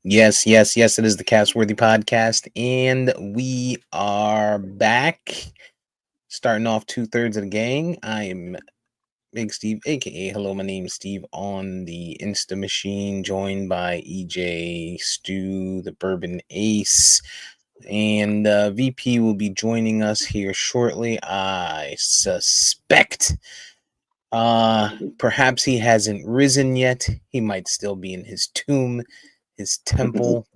Yes, yes, yes, it is the Castworthy podcast, and we are back. Starting off two-thirds of the gang. I am Big Steve, aka Hello, my name's Steve on the Insta Machine, joined by EJ, Stu, the Bourbon Ace, and VP will be joining us here shortly. I suspect perhaps he hasn't risen yet. He might still be in his tomb, his temple.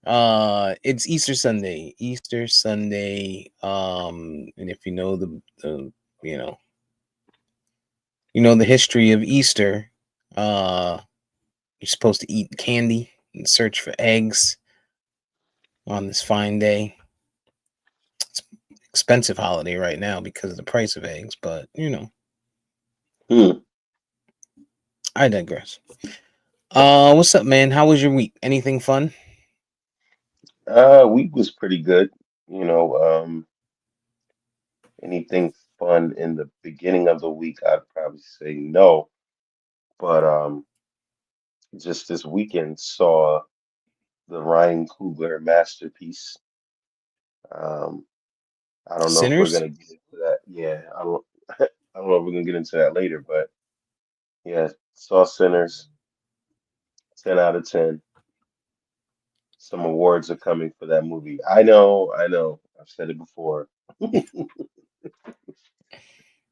It's Easter Sunday. Easter Sunday. And if you know the you know the history of Easter, uh you're supposed to eat candy and search for eggs on this fine day. It's expensive holiday right now because of the price of eggs, but Hmm. I digress. What's up, man? How was your week? Anything fun? Week was pretty good. You know, anything fun in the beginning of the week, I'd probably say no. But just this weekend saw the Ryan Coogler masterpiece. Um, I don't know if we're Sinners? gonna get into that. Yeah, I don't. I don't know if we're gonna get into that later, but yeah, saw Sinners, 10 out of 10. Some awards are coming for that movie. I know, I know. I've said it before.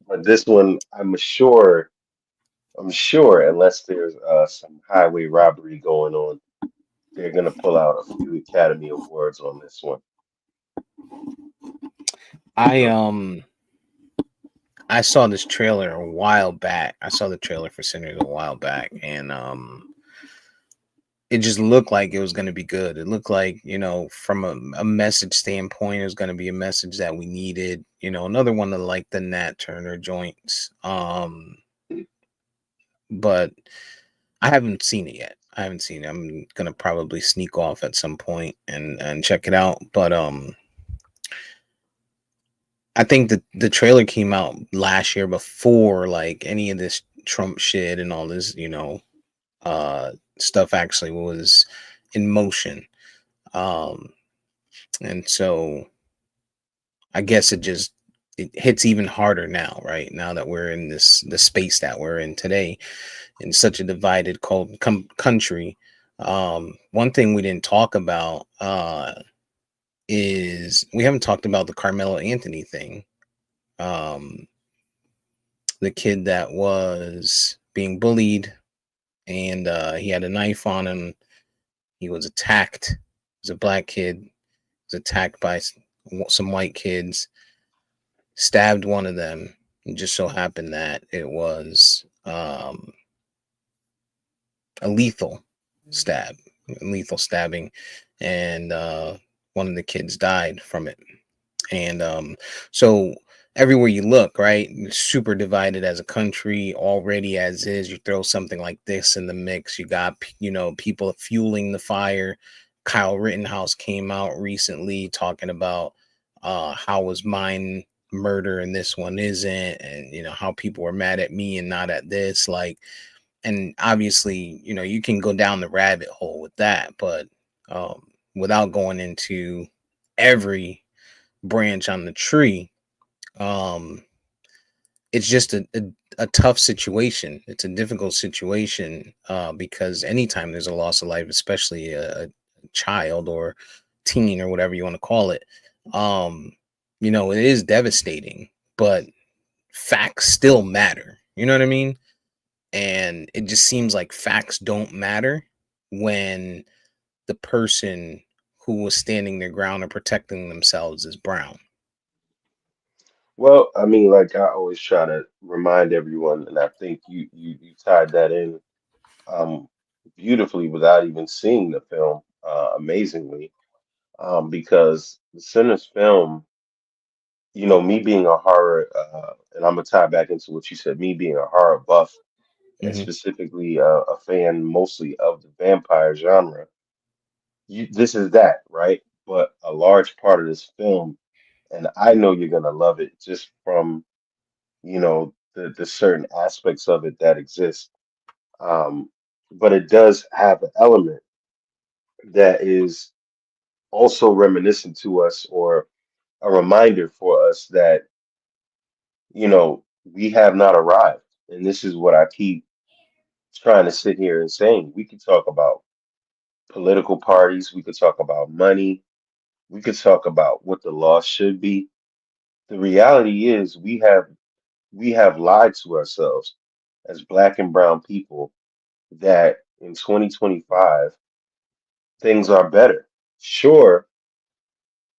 But this one, I'm sure, unless there's some highway robbery going on, they're gonna pull out a few Academy Awards on this one. I I saw this trailer a while back. I saw the trailer for Sinners a while back, and it just looked like it was going to be good. It looked like, from a message standpoint, it was going to be a message that we needed. Another one of like the Nat Turner joints. But I haven't seen it yet. I haven't seen it. I'm gonna probably sneak off at some point and check it out. But I think the trailer came out last year before like any of this Trump shit and all this, uh stuff actually was in motion. Um and so I guess it hits even harder now, right? Now that we're in the space that we're in today, in such a divided country. One thing we didn't talk about is we haven't talked about the Carmelo Anthony thing. Um, the kid that was being bullied and he had a knife on him. He was attacked. He was a black kid. He was attacked by some white kids. Stabbed one of them. It just so happened that it was a lethal stabbing, and one of the kids died from it. And so everywhere you look, right, super divided as a country already as is. You throw something like this in the mix, you got people fueling the fire. Kyle Rittenhouse came out recently talking about how was mine murder and this one isn't, and how people were mad at me and not at this, like. And obviously, you can go down the rabbit hole with that, but without going into every branch on the tree, um, it's just a tough situation. It's a difficult situation because anytime there's a loss of life, especially a child or teen or whatever you want to call it, um, it is devastating, but facts still matter. You know what I mean? And it just seems like facts don't matter when the person who was standing their ground or protecting themselves is brown. Well, I mean, like I always try to remind everyone, and I think you tied that in um, beautifully without even seeing the film, amazingly, because the Sinners film, me being a horror, and I'm gonna tie back into what you said, me being a horror buff, and Hmm. specifically a fan mostly of the vampire genre. This is that, right? But a large part of this film, and I know you're gonna love it just from, the certain aspects of it that exist. Um, but it does have an element that is also reminiscent to us, or a reminder for us that, we have not arrived. And this is what I keep trying to sit here and saying. We could talk about political parties, we could talk about money, we could talk about what the law should be. The reality is we have lied to ourselves as black and brown people that in 2025 things are better. Sure,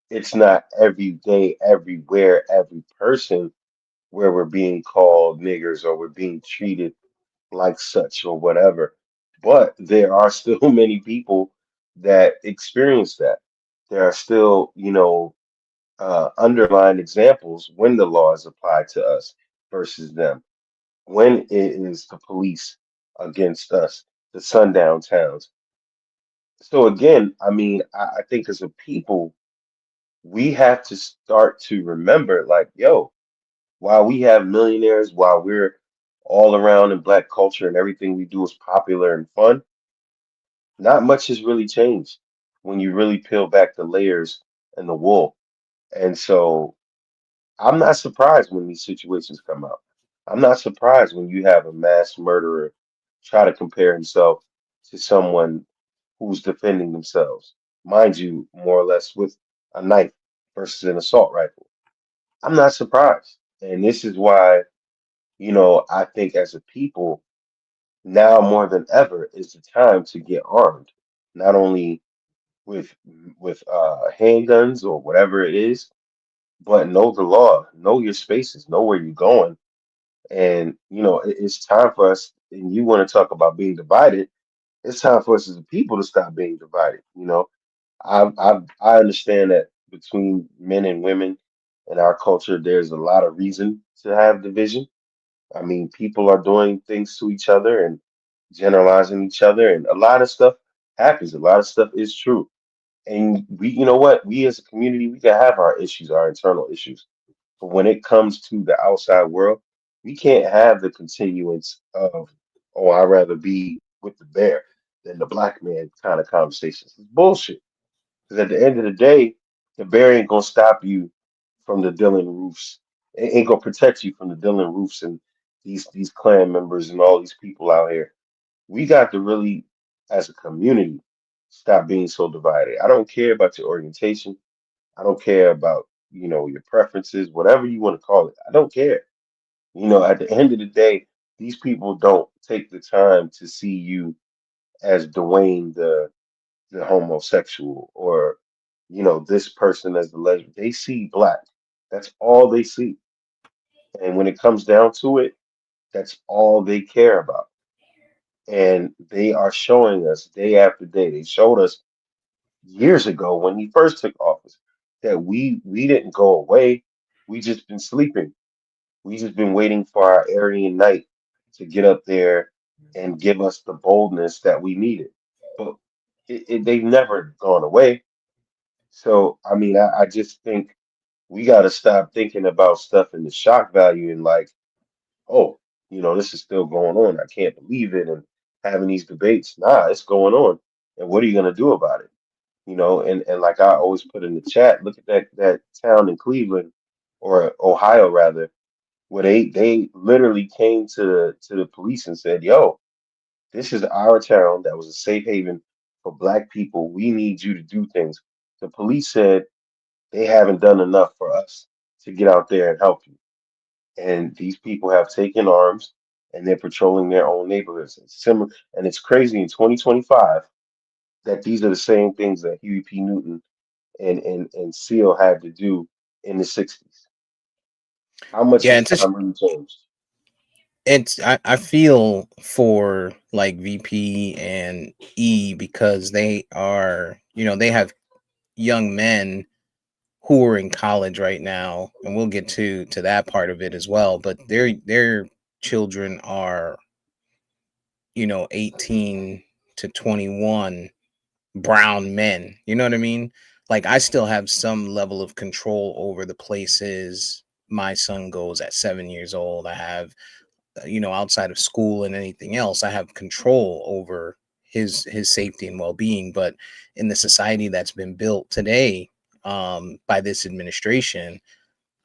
it's not every day, everywhere, every person where we're being called niggers or we're being treated like such or whatever. But there are still many people that experience that. There are still, underlying examples when the law is applied to us versus them, when it is the police against us, the sundown towns. So again, I mean, I think as a people, we have to start to remember, like, yo, while we have millionaires, while we're all around in black culture and everything we do is popular and fun, not much has really changed when you really peel back the layers and the wool. And so I'm not surprised when these situations come out. I'm not surprised when you have a mass murderer try to compare himself to someone who's defending themselves, mind you, more or less with a knife versus an assault rifle. I'm not surprised. And this is why, I think as a people, now more than ever is the time to get armed, not only with handguns or whatever it is, but know the law, know your spaces, know where you're going. And it's time for us. And you want to talk about being divided? It's time for us as a people to stop being divided. I understand that between men and women in our culture, there's a lot of reason to have division. I mean, people are doing things to each other and generalizing each other, and a lot of stuff happens. A lot of stuff is true. And you know what? We as a community, we can have our issues, our internal issues. But when it comes to the outside world, we can't have the continuance of, oh, I'd rather be with the bear than the black man kind of conversations. It's bullshit. Because at the end of the day, the bear ain't gonna stop you from the Dylan Roofs. It ain't gonna protect you from the Dylan Roofs and these clan members and all these people out here. We got to really, as a community, stop being so divided. I don't care about your orientation. I don't care about, your preferences, whatever you want to call it. I don't care. At the end of the day, these people don't take the time to see you as Dwayne the homosexual, or this person as the lesbian. They see black. That's all they see. And when it comes down to it, that's all they care about. And they are showing us day after day. They showed us years ago when he first took office that we didn't go away. We just been sleeping. We just been waiting for our Aryan night to get up there and give us the boldness that we needed. But they've never gone away. So I mean, I just think we got to stop thinking about stuff in the shock value and like, oh, this is still going on. I can't believe it, and having these debates. Nah, it's going on. And what are you gonna do about it? And like I always put in the chat, look at that town in Cleveland, or Ohio rather, where they literally came to the police and said, "Yo, this is our town that was a safe haven for black people. We need you to do things." The police said they haven't done enough for us to get out there and help you. And these people have taken arms and they're patrolling their own neighborhoods. It's similar, and it's crazy in 2025 that these are the same things that Huey P. Newton and Seal had to do in the 60s. How much Yeah, has time really changed? I feel for like VP and E because they are, they have young men who are in college right now, and we'll get to that part of it as well, but their children are, 18 to 21, brown men. You know what I mean? Like, I still have some level of control over the places my son goes at 7 years old. I have outside of school and anything else. I have control over his safety and well-being. But in the society that's been built today, by this administration,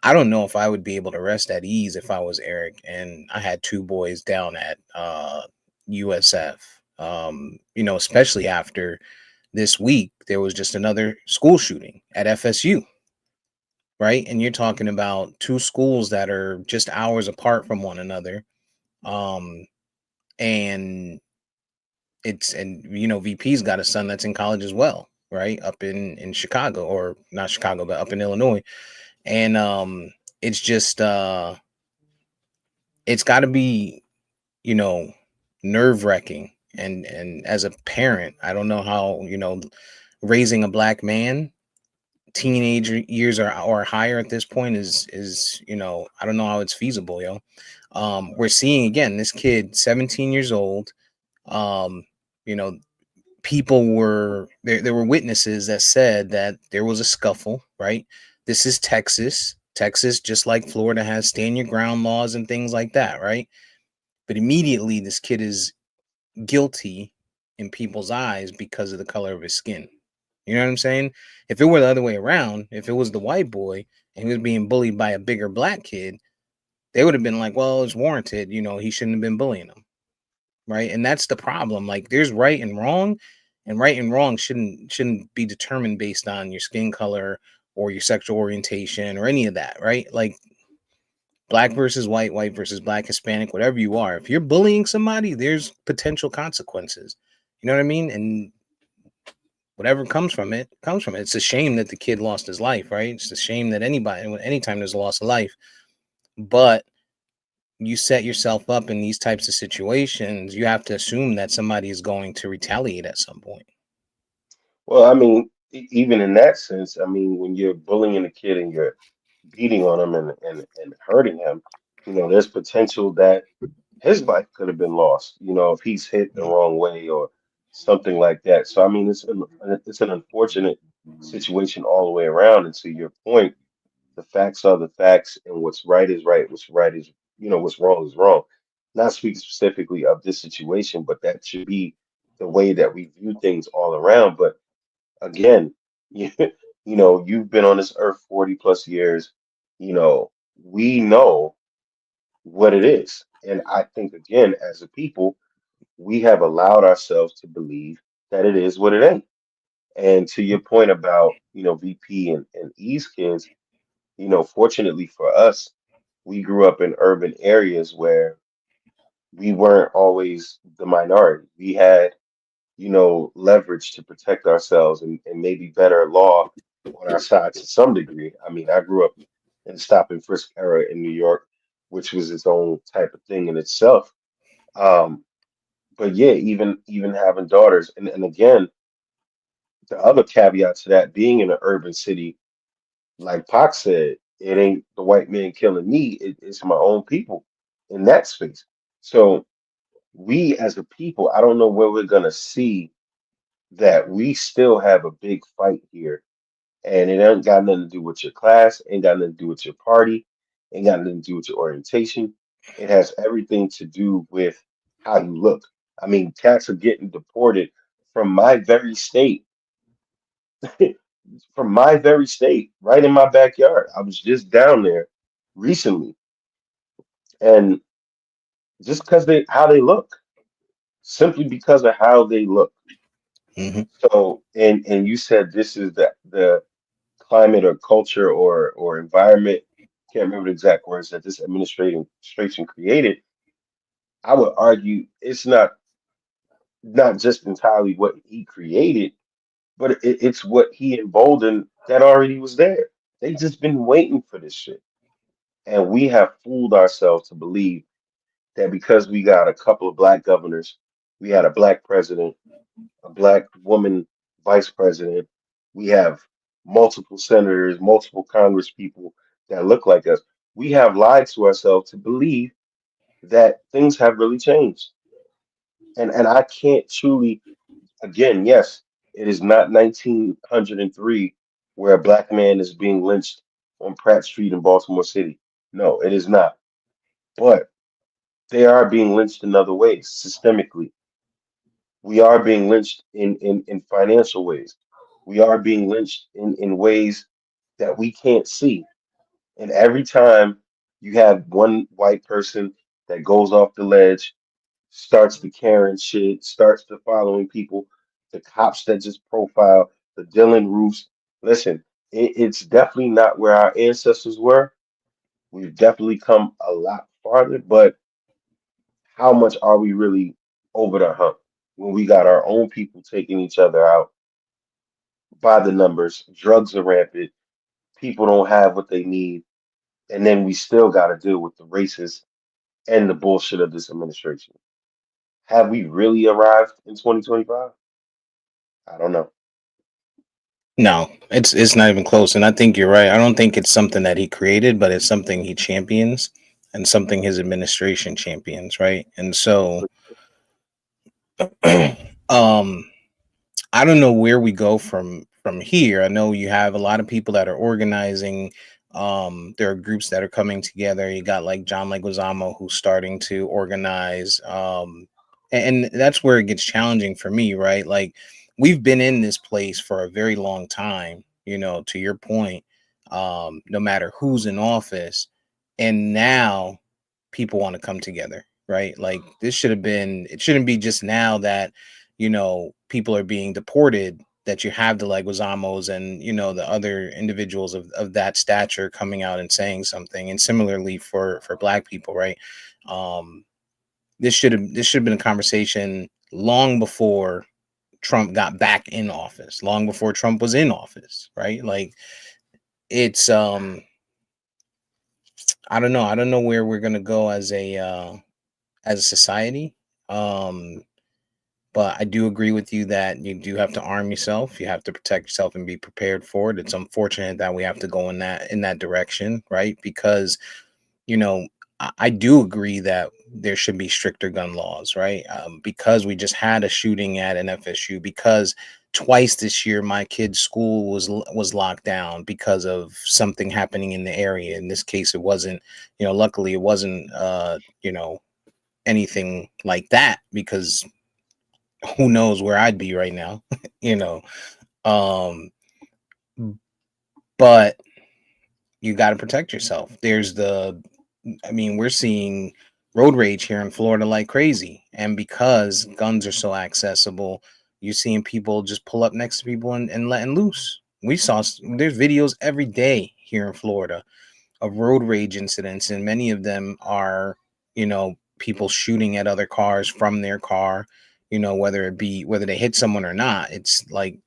I don't know if I would be able to rest at ease if I was Eric and I had two boys down at USF. Especially after this week, there was just another school shooting at FSU, right? And you're talking about two schools that are just hours apart from one another. Um, and VP's got a son that's in college as well, right? Up in Chicago, or not Chicago, but up in Illinois. And it's just it's got to be, you know, nerve wracking. And as a parent, I don't know how, raising a black man, teenage years or higher at this point is I don't know how it's feasible, yo. We're seeing again this kid, 17 years old. Um, you know, people were there. There were witnesses that said that there was a scuffle. Right. This is Texas. Texas, just like Florida, has stand your ground laws and things like that. Right. But immediately, this kid is guilty in people's eyes because of the color of his skin. You know what I'm saying? If it were the other way around, if it was the white boy and he was being bullied by a bigger black kid, they would have been like, well, it's warranted. He shouldn't have been bullying him. Right. And that's the problem. Like, there's right and wrong, and right and wrong shouldn't be determined based on your skin color or your sexual orientation or any of that. Right. Like, black versus white, white versus black, Hispanic, whatever you are. If you're bullying somebody, there's potential consequences. You know what I mean? And whatever comes from it, comes from it. It's a shame that the kid lost his life, right? It's a shame that anytime there's a loss of life, but you set yourself up in these types of situations, you have to assume that somebody is going to retaliate at some point. Well, I mean, even in that sense, I mean, when you're bullying a kid and you're beating on him and hurting him, there's potential that his life could have been lost, if he's hit the wrong way or something like that. So, I mean, it's an unfortunate situation all the way around. And to your point, the facts are the facts, and what's right is right, what's right is, what's wrong is wrong. Not speaking specifically of this situation, but that should be the way that we view things all around. But again, you've been on this earth 40 plus years. We know what it is. And I think, again, as a people, we have allowed ourselves to believe that it is what it ain't. And to your point about, VP and E's kids, fortunately for us, we grew up in urban areas where we weren't always the minority. We had, leverage to protect ourselves and maybe better law on our side to some degree. I mean, I grew up in the stop and frisk era in New York, which was its own type of thing in itself. Um, but yeah, even having daughters, and again, the other caveat to that, being in an urban city, like Pac said, it ain't the white man killing me, it's my own people in that space. So we as a people, I don't know where we're gonna see that we still have a big fight here. And it ain't got nothing to do with your class, ain't got nothing to do with your party, ain't got nothing to do with your orientation. It has everything to do with how you look. I mean, cats are getting deported from my very state, from my very state, right in my backyard. I was just down there recently, and just because how they look, simply because of how they look. Hmm. So, and you said this is the climate or culture or environment, can't remember the exact words that this administration created. I would argue it's not just entirely what he created, but it's what he emboldened that already was there. They just been waiting for this shit. And we have fooled ourselves to believe that because we got a couple of black governors, we had a black president, a black woman vice president. We have multiple senators, multiple Congress people that look like us. We have lied to ourselves to believe that things have really changed. And I can't truly, again, yes, it is not 1903 where a black man is being lynched on Pratt Street in Baltimore City. No, it is not. But they are being lynched in other ways, systemically. We are being lynched in financial ways. We are being lynched in ways that we can't see. And every time you have one white person that goes off the ledge, starts to Karen shit, starts to following people, the cops that just profile, the Dylan Roofs. Listen, it's definitely not where our ancestors were. We've definitely come a lot farther, but how much are we really over the hump when we got our own people taking each other out by the numbers? Drugs are rampant, people don't have what they need, and then we still got to deal with the racists and the bullshit of this administration. Have we really arrived in 2025? I don't know. No, it's not even close. And I think you're right. I don't think it's something that he created, but it's something he champions and something his administration champions, right? And so um I don't know where we go from here. I know you have a lot of people that are organizing. There are groups that are coming together. You got like John Leguizamo who's starting to organize. And that's where it gets challenging for me, right? Like we've been in this place for a very long time, to your point, no matter who's in office. And now people want to come together, right? Like this should have been, it shouldn't be just now that people are being deported, that you have the Leguizamos and the other individuals of that stature coming out and saying something. And similarly for black people, right? um this should have been a conversation long before Trump got back in office, long before Trump was in office, right? Like it's I don't know where we're going to go as a society. um But I do agree with you that you do have to arm yourself. You have to protect yourself and be prepared for it. It's unfortunate that we have to go in that direction, right? Because you know I do agree that there should be stricter gun laws, right? Because we just had a shooting at an FSU. Because twice this year my kid's school was locked down because of something happening in the area. In this case, it wasn't. Luckily, it wasn't. Anything like that, because who knows where I'd be right now, you know. Um, but you got to protect yourself. We're seeing road rage here in Florida like crazy. And because guns are so accessible, you're seeing people just pull up next to people and letting loose. There's videos every day here in Florida of road rage incidents, and many of them are, people shooting at other cars from their car, whether they hit someone or not. It's like,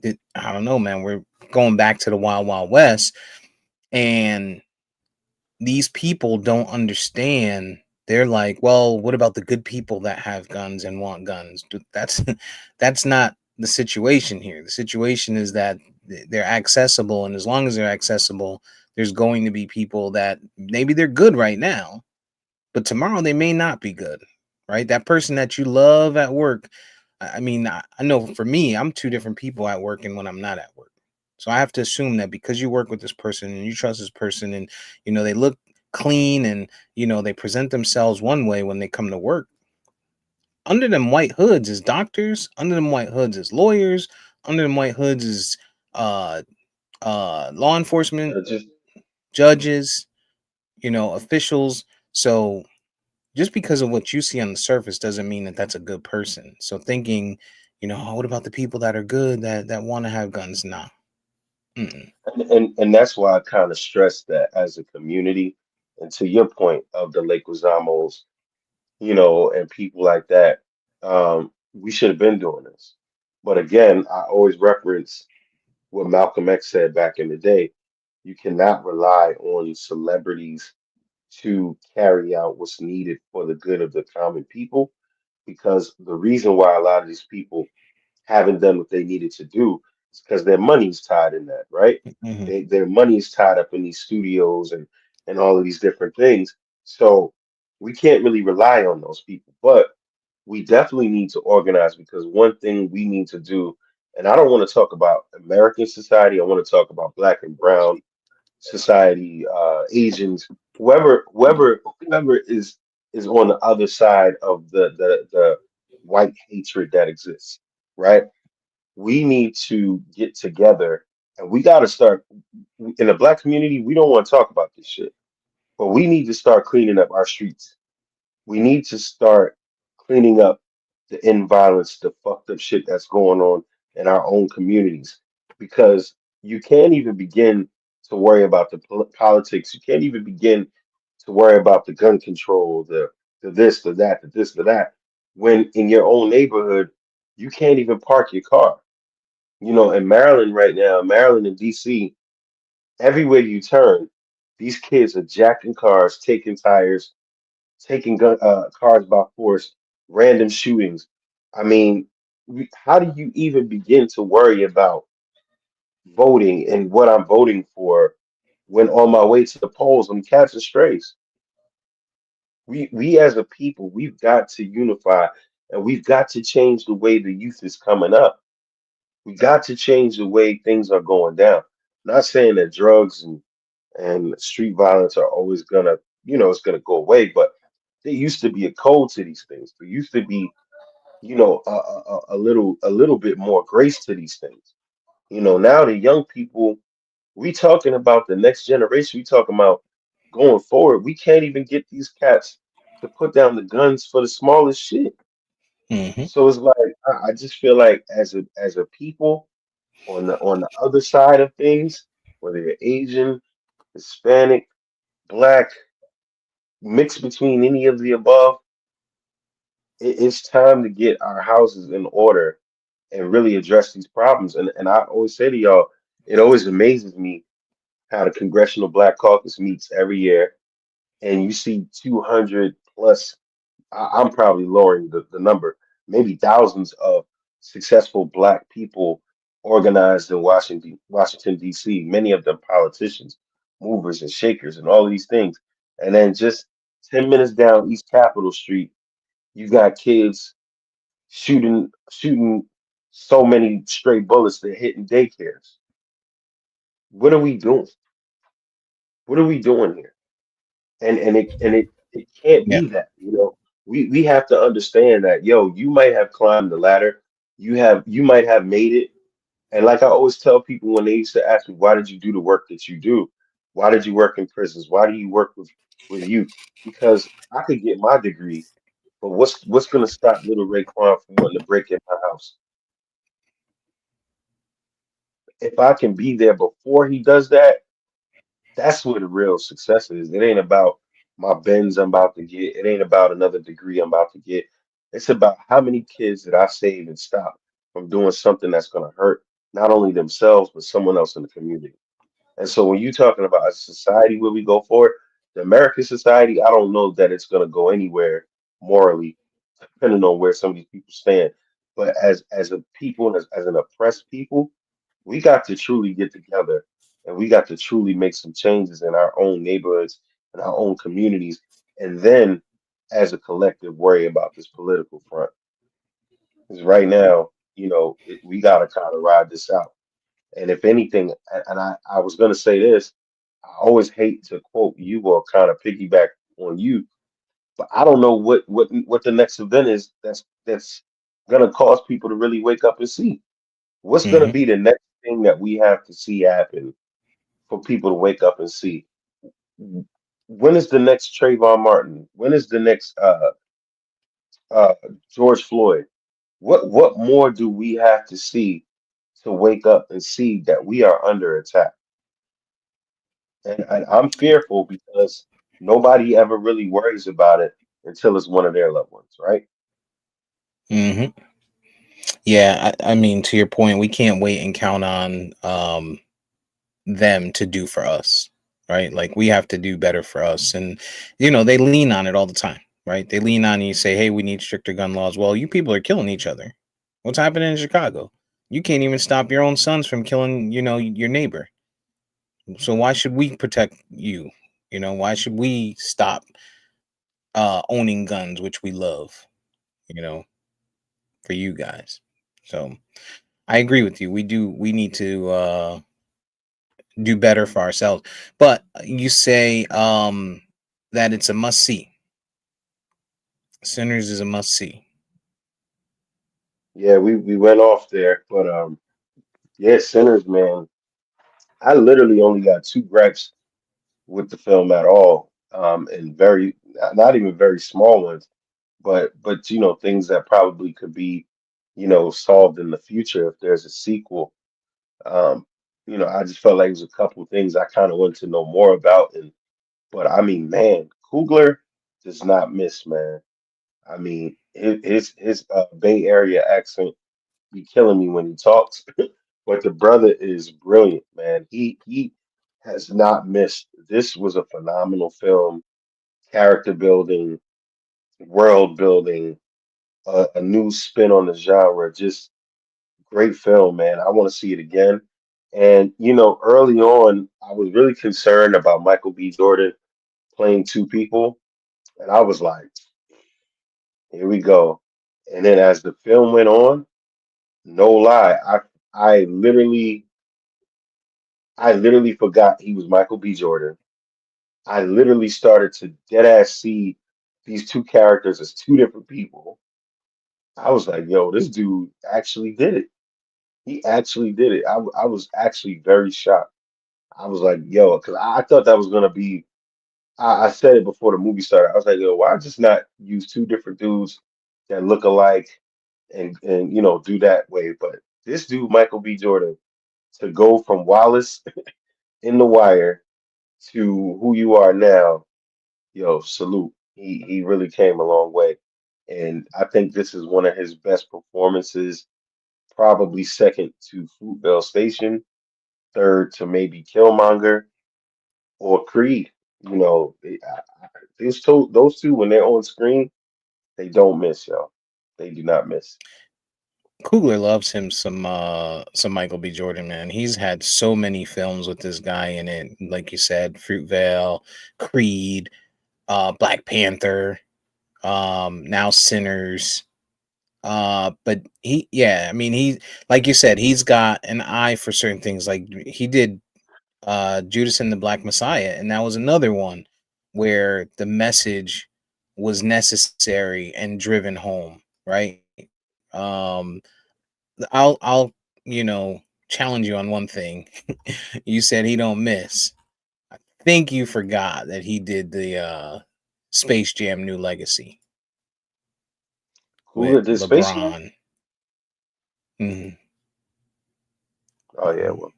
I don't know, man. We're going back to the wild, wild west, and these people don't understand. They're like, well, what about the good people that have guns and want guns? That's that's not the situation here. The situation is that they're accessible, and as long as they're accessible, there's going to be people that maybe they're good right now, but tomorrow they may not be good, right? That person that you love at work. I know for me, I'm two different people at work and when I'm not at work. So I have to assume that because you work with this person and you trust this person, and they look clean, and they present themselves one way when they come to work. Under them white hoods is doctors, under them white hoods is lawyers, under them white hoods is uh law enforcement, Just judges, officials. So just because of what you see on the surface doesn't mean that that's a good person. So thinking, "Oh, what about the people that are good that want to have guns?" Nah. Mm-mm. and that's why I kind of stress that as a community, and to your point of the Lake Wazamos, and people like that, we should have been doing this. But again, I always reference what Malcolm X said back in the day. You cannot rely on celebrities to carry out what's needed for the good of the common people, because the reason why a lot of these people haven't done what they needed to do is because their money's tied in that, right? Mhm. Their money is tied up in these studios and all of these different things. So we can't really rely on those people, but we definitely need to organize, because one thing we need to do, and I don't want to talk about American society, I want to talk about Black and Brown society, Asians, whoever is is on the other side of the white hatred that exists, right? We need to get together and we got to start in the black community. We don't want to talk about this shit, but we need to start cleaning up our streets. We need to start cleaning up the end violence, the fucked up shit that's going on in our own communities. Because you can't even begin to worry about the politics. You can't even begin to worry about the gun control, the this, the that, the this, the that. When in your own neighborhood, you can't even park your car. You know, in Maryland right now, Maryland and DC, everywhere you turn, these kids are jacking cars, taking tires, taking cars by force, random shootings. I mean, how do you even begin to worry about voting and what I'm voting for when on my way to the polls I'm catching strays? We as a people, we've got to unify and we've got to change the way the youth is coming up. We got to change the way things are going down. Not saying that drugs and street violence are always gonna, it's gonna go away, but there used to be a code to these things. There used to be, a little bit more grace to these things. Now the young people, we talking about the next generation. We talking about going forward. We can't even get these cats to put down the guns for the smallest shit. Hmm. So it's like I just feel like as a people on the other side of things, whether you're Asian, Hispanic, Black, mixed between any of the above, it's time to get our houses in order and really address these problems. And I always say to y'all, it always amazes me how the Congressional Black Caucus meets every year, and you see 200 plus. I'm probably lowering the number, maybe thousands of successful Black people organized in Washington D.C. Many of them politicians, movers and shakers, and all of these things. And then just 10 minutes down East Capitol Street, you got kids shooting so many stray bullets they're hitting daycares. What are we doing? What are we doing here? And it can't Yeah. be that. We have to understand that, yo, you might have climbed the ladder, you might have made it. And like I always tell people when they used to ask me, why did you do the work that you do? Why did you work in prisons? Why do you work with youth? Because I could get my degree, but what's gonna stop little Raekwon from wanting to break in my house? If I can be there before he does that, that's where the real success is. It ain't about my Benz I'm about to get. It ain't about another degree I'm about to get. It's about how many kids did I save and stop from doing something that's going to hurt not only themselves, but someone else in the community. And so when you're talking about a society where we go forward, the American society, I don't know that it's going to go anywhere morally, depending on where some of these people stand. But as a people, and as an oppressed people, we got to truly get together and we got to truly make some changes in our own neighborhoods and our own communities. And then, as a collective, worry about this political front. Because right now, we got to kind of ride this out. And if anything, and I was going to say this, I always hate to quote you or kind of piggyback on you, but I don't know what the next event is that's going to cause people to really wake up and see. What's going to Hmm. be the next thing that we have to see happen for people to wake up and see? When is the next Trayvon Martin? When is the next uh, George Floyd? What more do we have to see to wake up and see that we are under attack? And I'm fearful because nobody ever really worries about it until it's one of their loved ones, right? Hmm. Yeah. I mean, to your point, we can't wait and count on them to do for us, right? Like we have to do better for us. And, they lean on it all the time, right? They lean on you, say, hey, we need stricter gun laws. Well, you people are killing each other. What's happening in Chicago? You can't even stop your own sons from killing, your neighbor. So why should we protect you? Why should we stop owning guns, which we love, you know, for you guys? So I agree with you. We need to do better for ourselves. But you say that it's a must see. Sinners is a must see. Yeah, we went off there, but yeah, Sinners, man. I literally only got two gripes with the film at all, and very not even very small ones, but things that probably could be solved in the future if there's a sequel. Um, I just felt like there's a couple things I kind of wanted to know more about, and but I mean, man, Coogler does not miss, man. I mean, his Bay Area accent be killing me when he talks. But the brother is brilliant, man. He has not missed. This was a phenomenal film, character building, world building, a new spin on the genre. Just great film, man. I want to see it again. And early on, I was really concerned about Michael B. Jordan playing two people, and I was like, here we go. And then as the film went on, no lie, I literally I literally forgot he was Michael B. Jordan. I literally started to dead ass see these two characters as two different people. I was like, yo, this dude actually did it. He actually did it. I was actually very shocked. I was like, yo, because I thought that was gonna be. I said it before the movie started. I was like, yo, why just not use two different dudes that look alike and do that way? But this dude, Michael B. Jordan, to go from Wallace in The Wire to who you are now, yo, salute. He really came a long way. And I think this is one of his best performances, probably second to Fruitvale Station, third to maybe Killmonger or Creed. Those two, when they're on screen, they don't miss, yo. They do not miss. Coogler loves him some Michael B. Jordan, man. He's had so many films with this guy in it. Like you said, Fruitvale, Creed, Black Panther, now Sinners. But I mean, he, like you said, he's got an eye for certain things. Like he did Judas and the Black Messiah, and that was another one where the message was necessary and driven home, right? I'll challenge you on one thing. You said he don't miss. I think you forgot that he did the Space Jam New Legacy with Coogler did Space Jam? LeBron. Mhm, Oh yeah, mhm. well,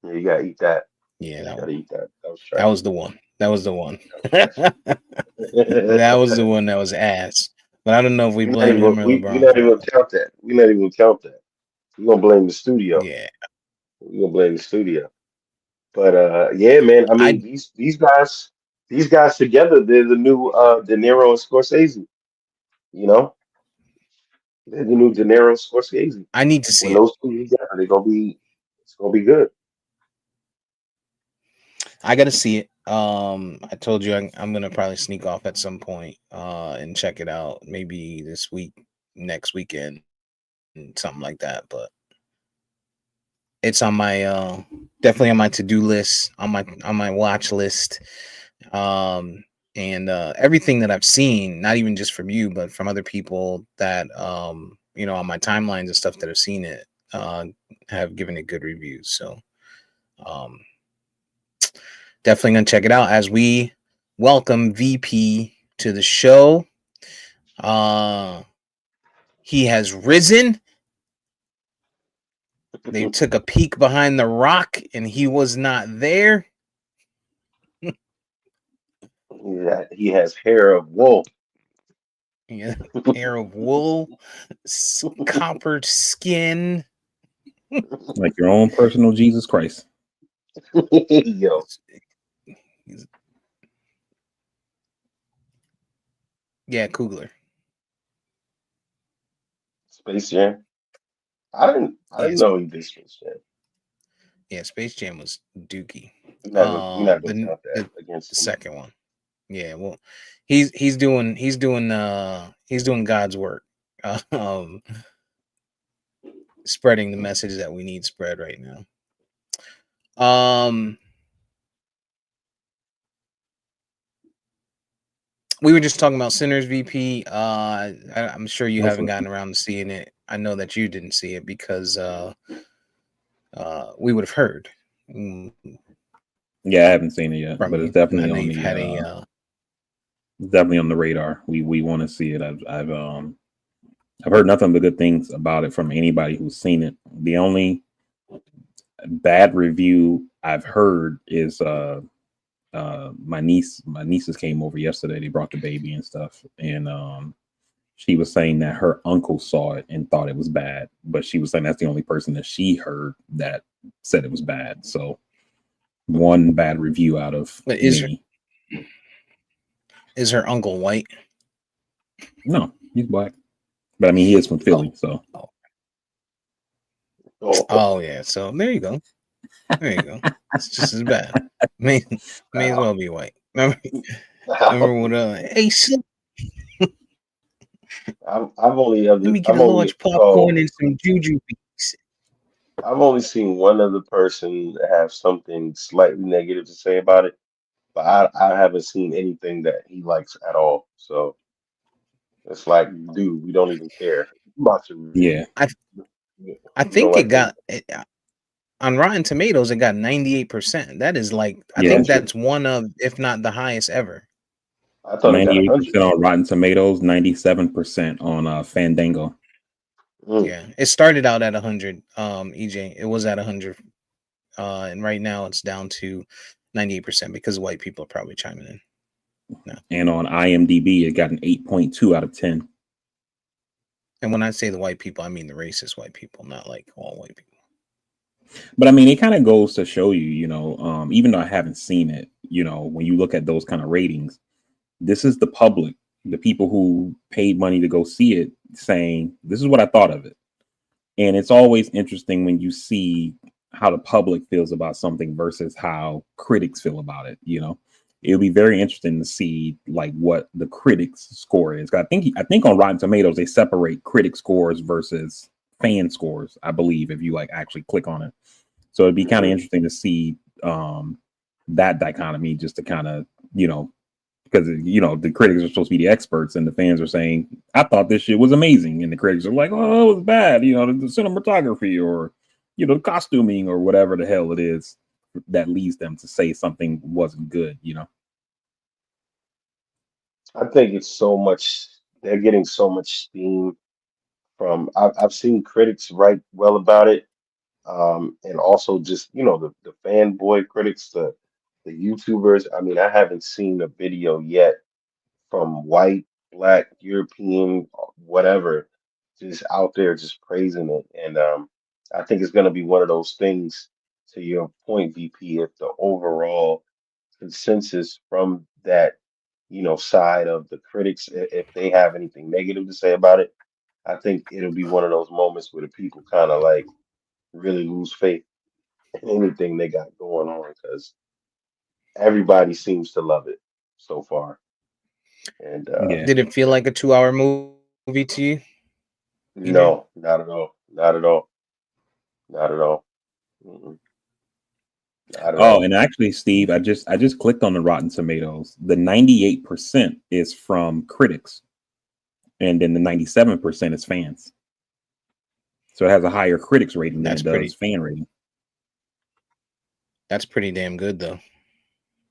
yeah, you gotta eat that. Yeah, You that gotta eat that. That was that was trash. the one. That was the one. That was trash. That was the one that was ass. But I don't know if we we not blame even him or we LeBron not for even that. count that. We not even count that. We gonna blame the studio. Yeah, We gonna blame the studio. But yeah, man. I mean, I these guys together, they're the new De Niro and Scorsese. You know, they're the new De Niro and Scorsese. I need to When see it. those two together, it's gonna be good. I gotta see it. I told you I'm gonna probably sneak off at some point and check it out. Maybe this week, next weekend, and something like that. But it's on my definitely on my to do list, on my watch list. Um, and everything that I've seen, not even just from you, but from other people that on my timelines and stuff that have seen it, have given it good reviews. So um, definitely gonna check it out as we welcome VP to the show. Uh, he has risen. They took a peek behind the rock, and he was not there. He has hair of wool. Yeah, hair of wool, coppered skin. Like your own personal Jesus Christ. Yo, Yeah, Coogler. Space Jam. I didn't Yes, know he did Space Jam. yeah. Space Jam was dookie. We're not gonna The count that the against him. second one. Yeah, well, he's doing God's work. Um, spreading the message that we need spread right now. Um, We were just talking about Sinners VP. I'm sure you haven't Hopefully. gotten around to seeing it. I know that you didn't see it because we would have heard Yeah, I haven't seen it yet, from but you. it's I definitely know on you've the had a definitely on the radar. We want to see it. I've heard nothing but good things about it from anybody who's seen it. The only bad review I've heard is my nieces came over yesterday. They brought the baby and stuff, and she was saying that her uncle saw it and thought it was bad, but she was saying that's the only person that she heard that said it was bad. So one bad review out of but many. is her uncle white? No, he's black, but I mean he is from Oh, Philly, so oh, Oh, oh yeah. So there you go. There you go. It's just as bad. May as wow. well be white. Remember, Wow. what? Hey, son, let me get I've a only large popcorn and some juju beats. I've only seen one other person have something slightly negative to say about it, but I haven't seen anything that he likes at all. So it's like, dude, we don't even care about your review. yeah, I I You don't think it like got anything. on Rotten Tomatoes. It got 98%. That is like I yeah. think Hundred. that's one of, if not the highest ever. I thought it got 100. 98% on Rotten Tomatoes, 97% on Fandango. Mm. Yeah, it started out at 100. EJ, it was at 100, and right now it's down to 98% because white people are probably chiming in now. And on IMDb, it got an 8.2 out of 10. And when I say the white people, I mean the racist white people, not like all white people. But I mean, it kind of goes to show you, even though I haven't seen it, when you look at those kind of ratings, this is the public, the people who paid money to go see it, saying, this is what I thought of it. And it's always interesting when you see how the public feels about something versus how critics feel about it. It'll be very interesting to see like what the critics score is. I think on Rotten Tomatoes they separate critic scores versus fan scores, I believe, if you like actually click on it. So it'd be kind of Hmm. interesting to see that dichotomy, just to kind of, because the critics are supposed to be the experts and the fans are saying, I thought this shit was amazing, and the critics are like, oh, it was bad, the cinematography or the costuming or whatever the hell it is that leads them to say something wasn't good. I think it's so much. They're getting so much steam from. I've seen critics write well about it, and also just the fanboy critics, the YouTubers. I mean, I haven't seen a video yet from white, black, European, whatever, just out there just praising it. And I think it's going to be one of those things, to your point, VP, if the overall consensus from that, side of the critics, if they have anything negative to say about it, I think it'll be one of those moments where the people kind of like really lose faith in anything they got going on because everybody seems to love it so far. And Yeah. Did it feel yeah. like a 2-hour movie to you, EJ? No, not at all. Not at all. Not at all. Mm-mm, not at Oh, all. and actually, Steve, I just clicked on the Rotten Tomatoes. The 98% is from critics, and then the 97% is fans. So it has a higher critics rating than That's it does pretty. fan rating. That's pretty damn good, though.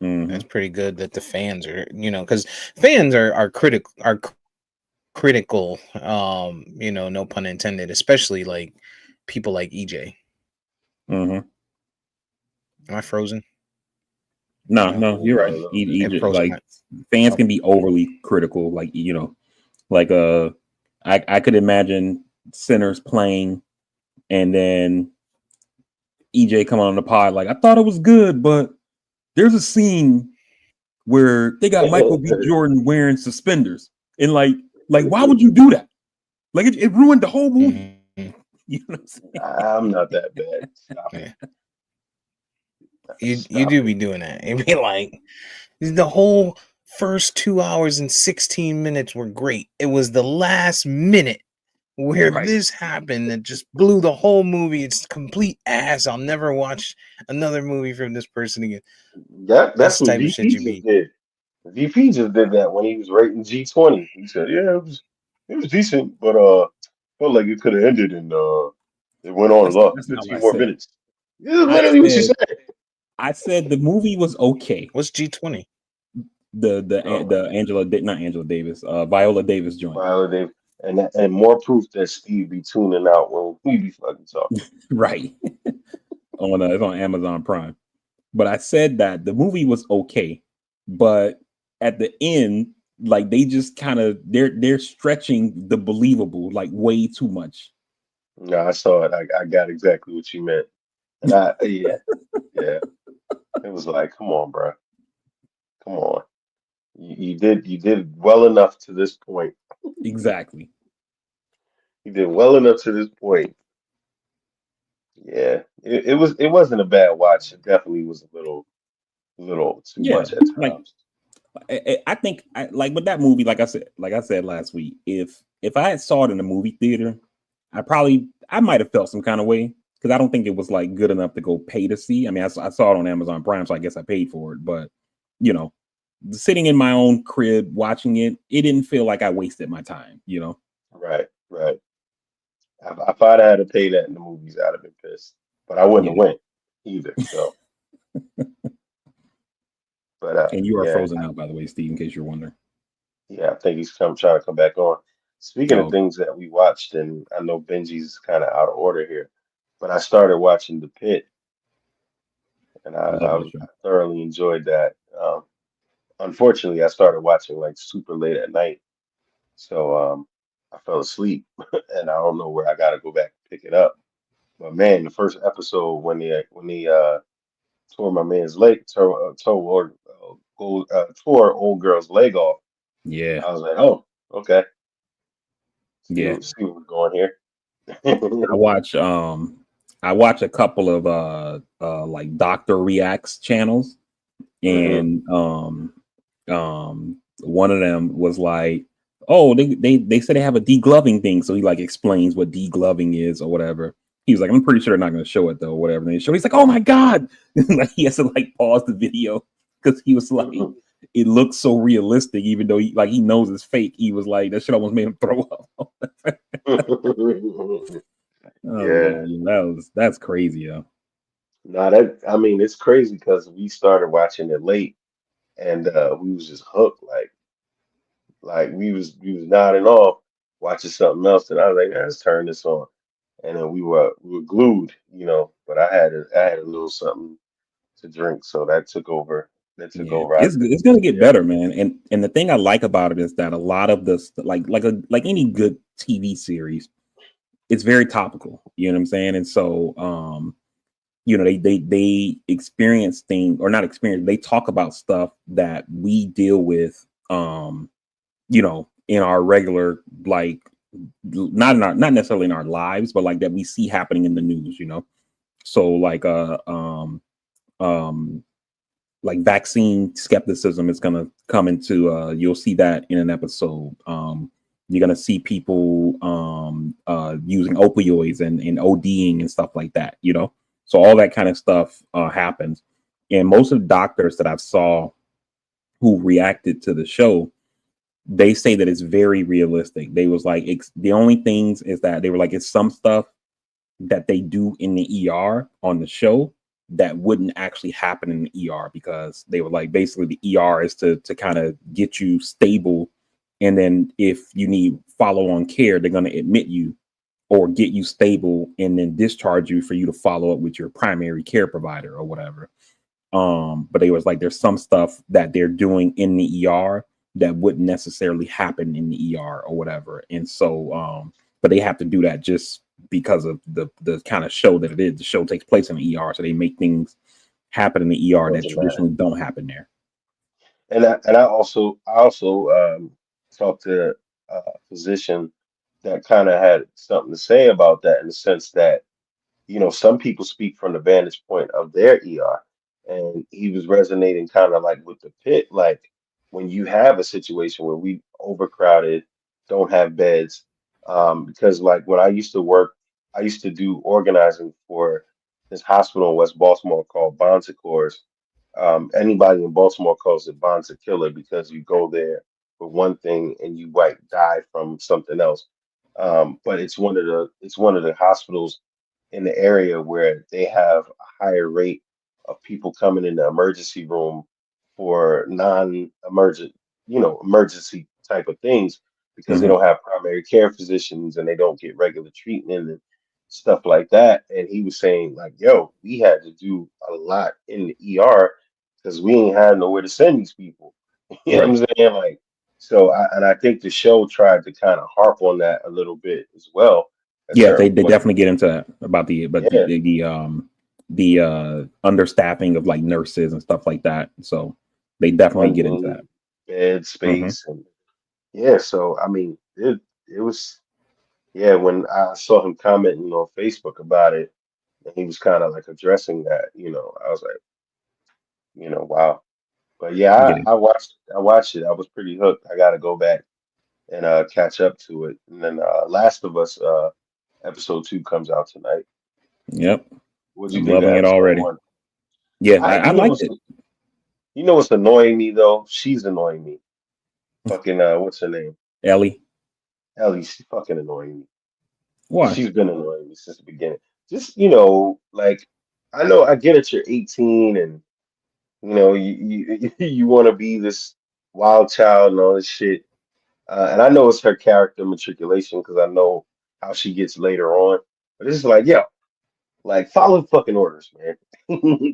Hmm. That's pretty good that the fans are, because fans are critical. No pun intended. Especially like people like EJ. Hmm. Am I frozen? No, No, no, Mm, you're not right. a little bit. it froze on Like my. fans Okay. can be overly critical. Like I could imagine Sinners playing, and then EJ coming on the pod like, I thought it was good, but there's a scene where they got Michael B. Jordan wearing suspenders, and like why would you do that? Like it ruined the whole movie. Mhm. You know what I'm saying? I'm not that bad. Stop it. Yeah, you Stop do it. be doing that. It'd be like the whole first 2 hours and 16 minutes were great. It was the last minute where Right. this happened that just blew the whole movie. It's complete ass. I'll never watch another movie from this person again. That's That's the what type of shit VP you just be. did. VP just did that when he was rating G20. He said, "Yeah, it was decent, but felt like it could have ended and it went on That's not what I 15 more said. minutes." This is I literally what you said said. I said the movie was okay. What's G20? Oh my The not Angela Davis, Viola Davis joint. God, Dave. And more proof that Steve be tuning out when we be fucking talking. Right. It's on Amazon Prime. But I said that the movie was okay, but at the end, like they just kind of they're stretching the believable like way too much. No, I saw it. I got exactly what you meant. And yeah, yeah. It was like, come on, bro. Come on. You did well enough to this point. Exactly. You did well enough to this point. Yeah. It wasn't a bad watch. It definitely was a little too Yeah. much at Like times. I think like with that movie, like I said last week, if I had saw it in a movie theater, I might have felt some kind of way because I don't think it was like good enough to go pay to see. I mean, I saw it on Amazon Prime, so I guess I paid for it. But you know, sitting in my own crib watching it, it didn't feel like I wasted my time. You know. Right, right. If I'd had to pay that in the movies, I'd have been pissed. But I wouldn't have Yeah. went either. So, but And you are yeah, frozen out, by the way, Steve, in case you're wondering. yeah, I think he's trying to come back on. Speaking of Oh, things that we watched, and I know Benji's kind of out of order here, but I started watching The Pit, and I love that I show. thoroughly enjoyed that. Unfortunately, I started watching like super late at night, so I fell asleep, and I don't know where I got to go back and pick it up. But man, the first episode when they tore my man's leg, tore old girl's leg off, Yeah. I was like, oh, okay, Yeah. see what we're going here. I watch I watch a couple of like doctor reacts channels Hmm. and one of them was like, oh, they said they have a degloving thing, so he like explains what degloving is or whatever. He was like, I'm pretty sure they're not going to show it though, whatever. And they show, he's like, oh my god, like he has to like pause the video because he was like, it looks so realistic, even though he knows it's fake. He was like, that shit almost made him throw up. I was like, Yeah, yeah, that's crazy, yo. no, that I mean it's crazy because we started watching it late and we was just hooked, like we was nodding off watching something else, and I was like, let's turn this on, and then we were glued, But I had a little something to drink, so that took over. That took Yeah, over after. it's gonna So get yeah, better, man. And the thing I like about it is that a lot of this, like any good TV series, it's very topical. You know what I'm saying? And so, they experience things or not experience. They talk about stuff that we deal with, in our regular not necessarily in our lives, but like that we see happening in the news. So um like vaccine skepticism is going to come into you'll see that in an episode. You're going to see people using opioids and ODing and stuff like that, so all that kind of stuff happens. And most of the doctors that I've saw who reacted to the show, they say that it's very realistic. They was like the only things is that they were like, it's some stuff that they do in the ER on the show that wouldn't actually happen in the ER, because they were like, basically the ER is to kind of get you stable, and then if you need follow on care, they're going to admit you or get you stable and then discharge you for you to follow up with your primary care provider or whatever. But they was like, there's some stuff that they're doing in the ER that wouldn't necessarily happen in the ER or whatever. And so, but they have to do that just because of the kind of show that it is. The show takes place in the ER, so they make things happen in the ER more that dramatic. traditionally don't happen there. And I also talked to a physician that kind of had something to say about that in the sense that some people speak from the vantage point of their ER, and he was resonating kind of like with the pit, like when you have a situation where we overcrowded, don't have beds, because like when I used to work, I used to do organizing for this hospital in West Baltimore called Bon Secours, Anybody in Baltimore calls it bonds a killer because you go there for one thing and you might die from something else. But it's one of the hospitals in the area where they have a higher rate of people coming in the emergency room for non-emergent, emergency type of things because they Hmm. don't have primary care physicians and they don't get regular treatment and stuff like that. And he was saying like, yo, we had to do a lot in the ER because we ain't had nowhere to send these people. You know Right. what I'm saying? Like, so I think the show tried to kind of harp on that a little bit as well at Yeah, certain they points. definitely get into that about Yeah, the understaffing of like nurses and stuff like that. So they definitely get into that. funding, bed Hmm. space, and yeah. So I mean, it was yeah. When I saw him commenting on Facebook about it, and he was kind of like addressing that, I was like, wow. But yeah, Get it. I watched it. I was pretty hooked. I got to go back and catch up to it. And then Last of Us episode 2 comes out tonight. Yep. What do you I'm think of loving it episode already. one? Yeah, I I you know liked what's it. you know what's annoying me though? She's annoying me. Fucking what's her name? Ellie. Ellie. She's fucking annoying me. Why? She's been annoying me since the beginning. Just like I know I get it. You're 18 and you you want to be this wild child and all this shit. And I know it's her character matriculation because I know how she gets later on. But it's like, yo, like follow the fucking orders, man.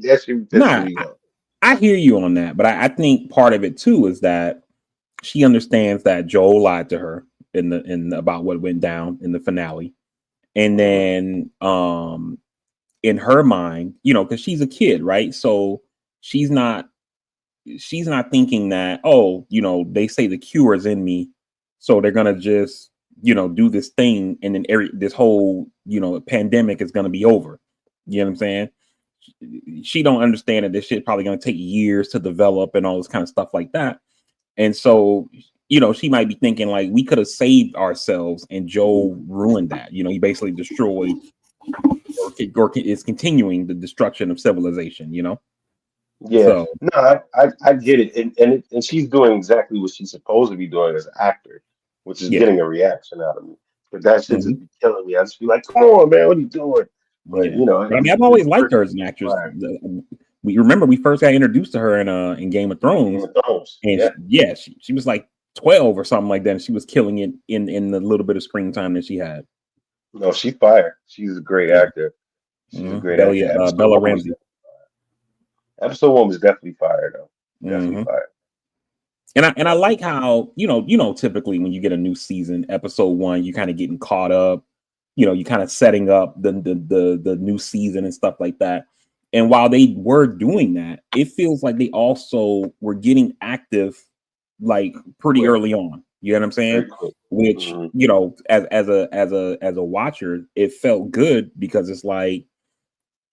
That shit pisses Nah, me off. I hear you on that, but I think part of it too is that she understands that Joel lied to her in about what went down in the finale. And Hmm. then in her mind, because she's a kid, right? So she's not she's not thinking that, oh, they say the cure is in me, so they're gonna just, do this thing, and then this whole, pandemic is gonna be over. You know what I'm saying? She don't understand that this shit probably gonna take years to develop and all this kind of stuff like that. And so, she might be thinking like we could have saved ourselves, and Joe ruined that. He basically destroyed or is continuing the destruction of civilization. Yeah, So no, I get it, and she's doing exactly what she's supposed to be doing as an actor, which is yeah. getting a reaction out of me. But that shit just Mhm. be killing me. I just be like, come on, man, what are you doing? But Yeah, but I mean, it's I've it's always liked her as working. an It's actress. fire. We remember we first got introduced to her in Game of Game Thrones, of Thrones, and yeah. yeah, she was like 12 or something like that, and she was killing it in the little bit of screen time that she had. No, she's fire. She's a great Yeah, actor. She's a great actor. Bella Bella Ramsey. Episode one was definitely fire though. Definitely Hmm. fire. And I Definitely. like how typically when you get a new season, episode one, you kind of getting caught up. You kind of setting up the new season and stuff like that. And while they were doing that, it feels like they also were getting active like pretty Quick. early on. You know what I'm saying? Very quick. Which Hmm. as a watcher, it felt good because it's like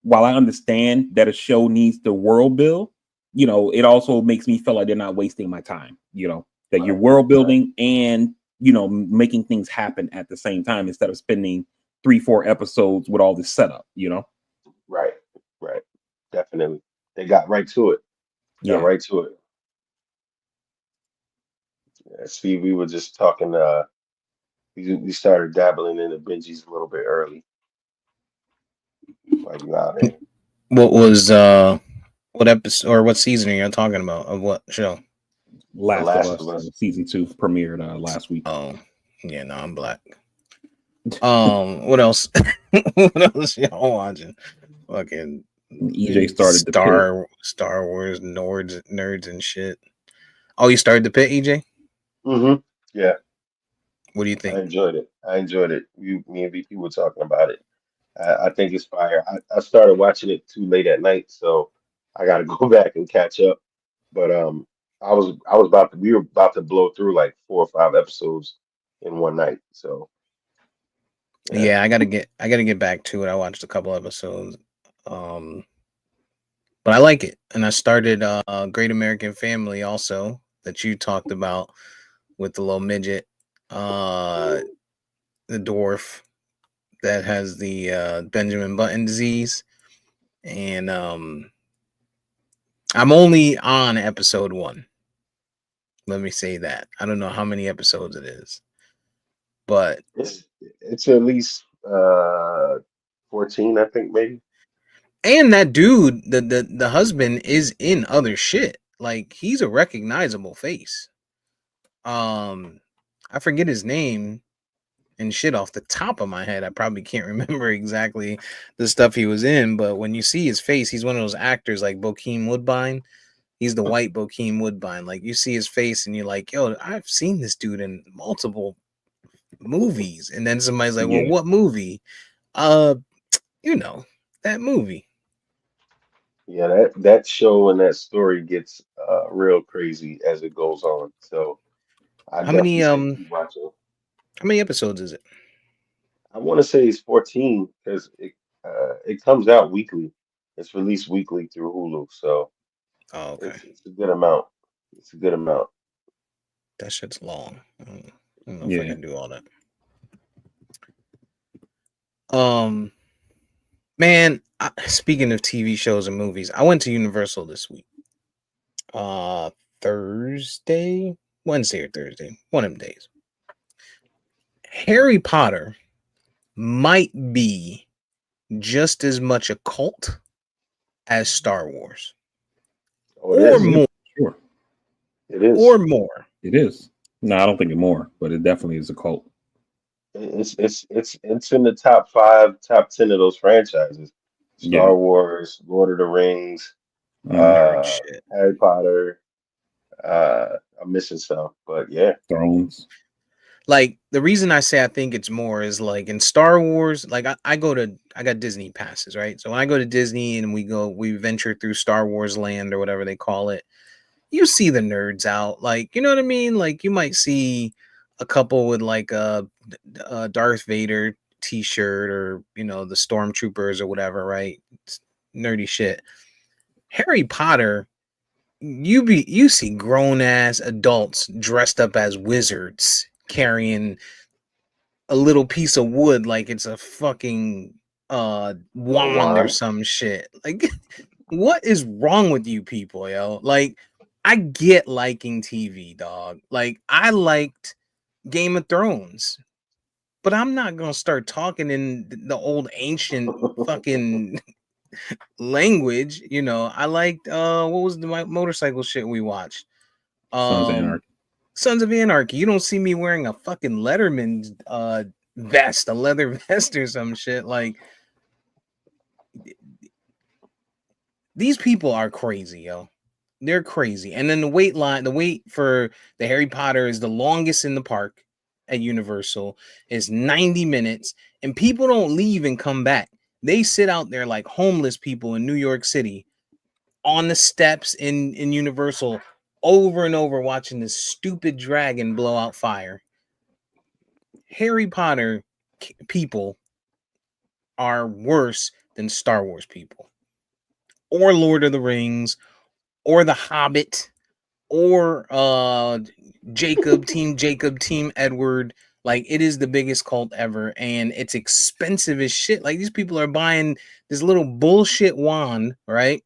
while I understand that a show needs the world build, it also makes me feel like they're not wasting my time. That you're Right. world Right. building and making things happen at the same time instead of spending 3-4 episodes with all this setup. Right. Right. Definitely. They got right to it. Got Yeah. right to it. Yeah, Steve, we were just talking. We started dabbling in the Benjis a little bit early while you out there. What was what episode or what season are you talking about of what show? The Last of Last of Us Us. season 2 premiered last week. Oh, yeah, no, I'm black. What else? What else y'all watching? Fucking EJ started the pit. Star Wars nerds and shit. Oh, you started the pit, EJ? Hmm. Yeah, What do you I think? enjoyed it. I enjoyed it. Me and VP were talking about it. I think it's fire. I started watching it too late at night, so I got to go back and catch up. But I was we were about to blow through like 4 or 5 episodes in one night. So yeah. Yeah, I gotta get back to it. I watched a couple episodes. Um but I like it. And I started Great American Family also that you talked about with the little midget, uh the dwarf that has the Benjamin Button disease. And I'm only on episode 1. Let me say that. I don't know how many episodes it is, but It's at least 14, I think maybe. and that dude, the husband is in other shit. Like he's a recognizable face. Um I forget his name and shit off the top of my head. I probably can't remember exactly the stuff he was in, but when you see his face, he's one of those actors like Bokeem Woodbine. He's the white Bokeem Woodbine. Like you see his face and you're like, yo, I've seen this dude in multiple movies. And then somebody's like, well, Yeah. what movie? Uh, you know, that movie. Yeah, that show and that story gets real crazy as it goes on. So I How definitely many say keep watching. how many episodes is it? I want to say it's 14 because it comes out weekly. It's released weekly through Hulu, so Oh, okay. it's a good amount. It's a good amount. That shit's long. I don't know if I Yeah. can do all that. Um, man, speaking of TV shows and movies, I went to Universal this week. Uh, Thursday, Wednesday or Thursday, one of them days. Harry Potter might be just as much a cult as Star Wars, Oh, it or is. Yeah, more, sure. It is. or more. It is. No, I don't think it more, but it definitely is a cult. It's in the top five, top 10 of those franchises. Yeah. Star Wars, Lord of the Rings, Hmm. Nerd uh, shit. Harry Potter. I'm missing stuff, but yeah. Thrones. Like the reason I say I think it's more is like in Star Wars, like I got Disney passes, right? So when I go to Disney and we venture through Star Wars land or whatever they call it, you see the nerds out. Like, you know what I mean? Like you might see a couple with like a Darth Vader t-shirt or, the stormtroopers or whatever, right? It's nerdy shit. Harry Potter, you see grown ass adults dressed up as wizards carrying a little piece of wood like it's a fucking Oh, wand or Juan. some shit. Like what is wrong with you people, yo? Like I get liking TV, dog. Like I liked Game of Thrones, but I'm not going to start talking in the old ancient fucking language, I liked what was the motorcycle shit we watched? Sons of Um Anarchy. Sons of Anarchy. You don't see me wearing a fucking Letterman vest, a leather vest or some shit. Like these people are crazy, yo. They're crazy. And then the wait for the Harry Potter is the longest in the park at Universal is 90 minutes and people don't leave and come back. They sit out there like homeless people in New York City on the steps in Universal over and over watching this stupid dragon blow out fire. Harry Potter people are worse than Star Wars people, or Lord of the Rings, or The Hobbit, or Jacob, Team Edward. Like it is the biggest cult ever, and it's expensive as shit. Like these people are buying this little bullshit wand, right?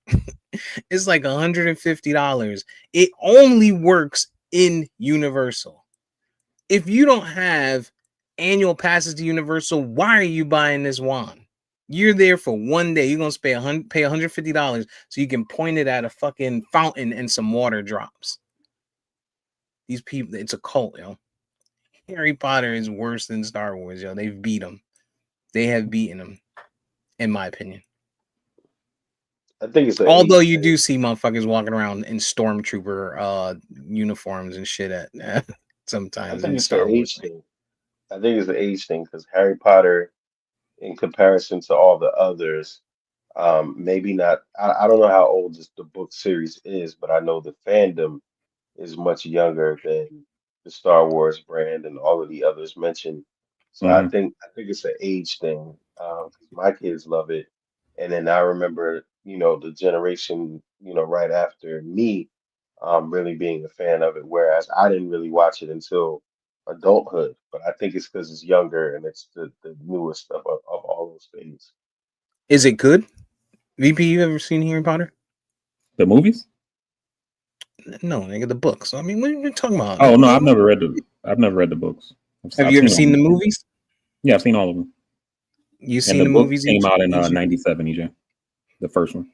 It's like $150. It only works in Universal. If you don't have annual passes to Universal, why are you buying this wand? You're there for one day. You're gonna pay $150 so you can point it at a fucking fountain and some water drops. These people, it's a cult, yo. Harry Potter is worse than Star Wars, yo. They've beat them. They have beaten them, in my opinion. I think it's an Although age you thing. do see motherfuckers walking around in stormtrooper uniforms and shit at I sometimes think in it's an Star Wars. age thing. I think it's an age thing because Harry Potter, in comparison to all the others, maybe not. I don't know how old the book series is, but I know the fandom is much younger than the Star Wars brand and all of the others mentioned. So Hmm. I think it's an age thing. 'Cause my kids love it, and then I remember, the generation, right after me, really being a fan of it. Whereas I didn't really watch it until adulthood, but I think it's because it's younger and it's the newest of all those things. Is it good? VP, you ever seen Harry Potter? The movies? No, nigga, the books. I mean, what are you talking about? Oh no, I've never read the books. Have I've you ever seen all of seen the them. movies? Yeah, I've seen all of them. You And seen the the books movies, came out in EJ? '97, EJ, the first one.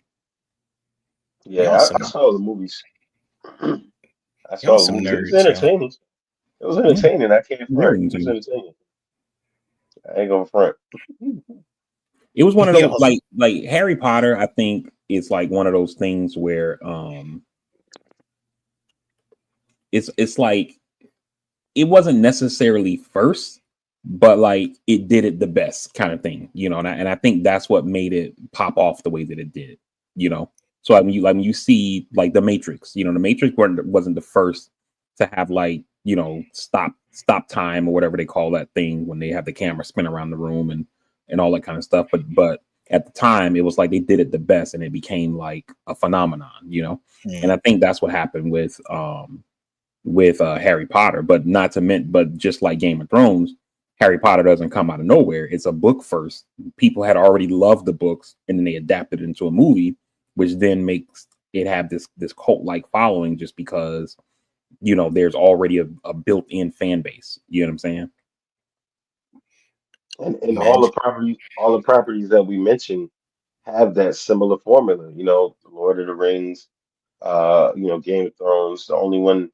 Y'all Yeah, I some saw the movies. I y'all saw the some movies. It was nerds, yo. entertaining. It was Yeah, entertaining. I can't front. very It was entertaining. entertaining. I ain't gonna front. It was one of those Y'all, like Harry Potter. I think it's like one of those things where it's like it wasn't necessarily first, but like it did it the best kind of thing, you know. And I think that's what made it pop off the way that it did, you know. So like when you see like the Matrix, you know, the Matrix wasn't the first to have like stop time or whatever they call that thing when they have the camera spin around the room and all that kind of stuff. But at the time, it was like they did it the best, and it became like a phenomenon, you know. And I think that's what happened with Harry Potter, but not to meant, but just like Game of Thrones, Harry Potter doesn't come out of nowhere. It's a book first. People had already loved the books, and then they adapted it into a movie, which then makes it have this cult like following, just because there's already a built in fan base. You know what I'm saying? And man. all the properties that we mentioned have that similar formula. Lord of the Rings, Game of Thrones. The only one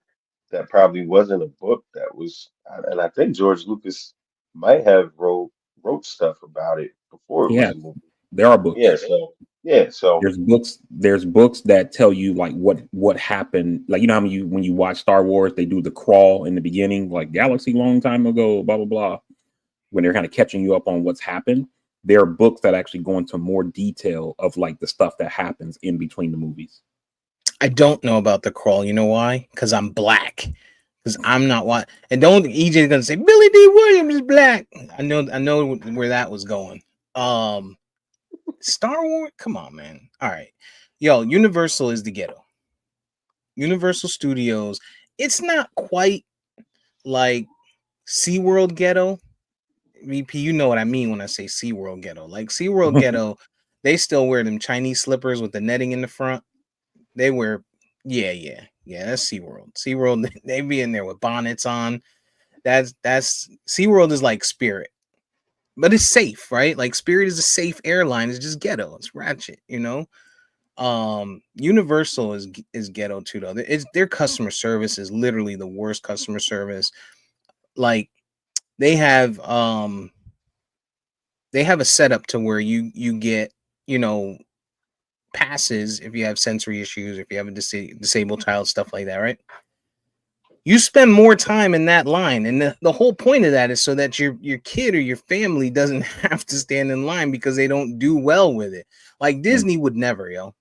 that probably wasn't a book that was, and I think George Lucas might have wrote stuff about it before it was Yeah, a movie. there are Yeah, books. so There's books that tell you like what happened. Like how when you watch Star Wars, they do the crawl in the beginning, like galaxy long time ago, blah blah blah. When they're kind of catching you up on what's happened, there are books that actually go into more detail of like the stuff that happens in between the movies. I don't know about the crawl. You know why? Because I'm black. Because I'm not white. And don't EJ's gonna say Billy D. Williams is black. I know where that was going. Star Wars. Come on, man. All right, yo. Universal is the ghetto. Universal Studios. It's not quite like SeaWorld ghetto. VP, you know what I mean when I say SeaWorld ghetto. Like SeaWorld ghetto, they still wear them Chinese slippers with the netting in the front. They wear, yeah. That's SeaWorld. SeaWorld, they be in there with bonnets on. That's SeaWorld is like Spirit, but it's safe, right? Like Spirit is a safe airline. It's just ghetto. It's ratchet, you know. Universal is ghetto too, though. It's their customer service is literally the worst customer service. Like they have a setup to where you get passes if you have sensory issues, if you have a disabled child, stuff like that, right? You spend more time in that line, and the whole point of that is so that your kid or your family doesn't have to stand in line because they don't do well with it. Like Disney would never, yo.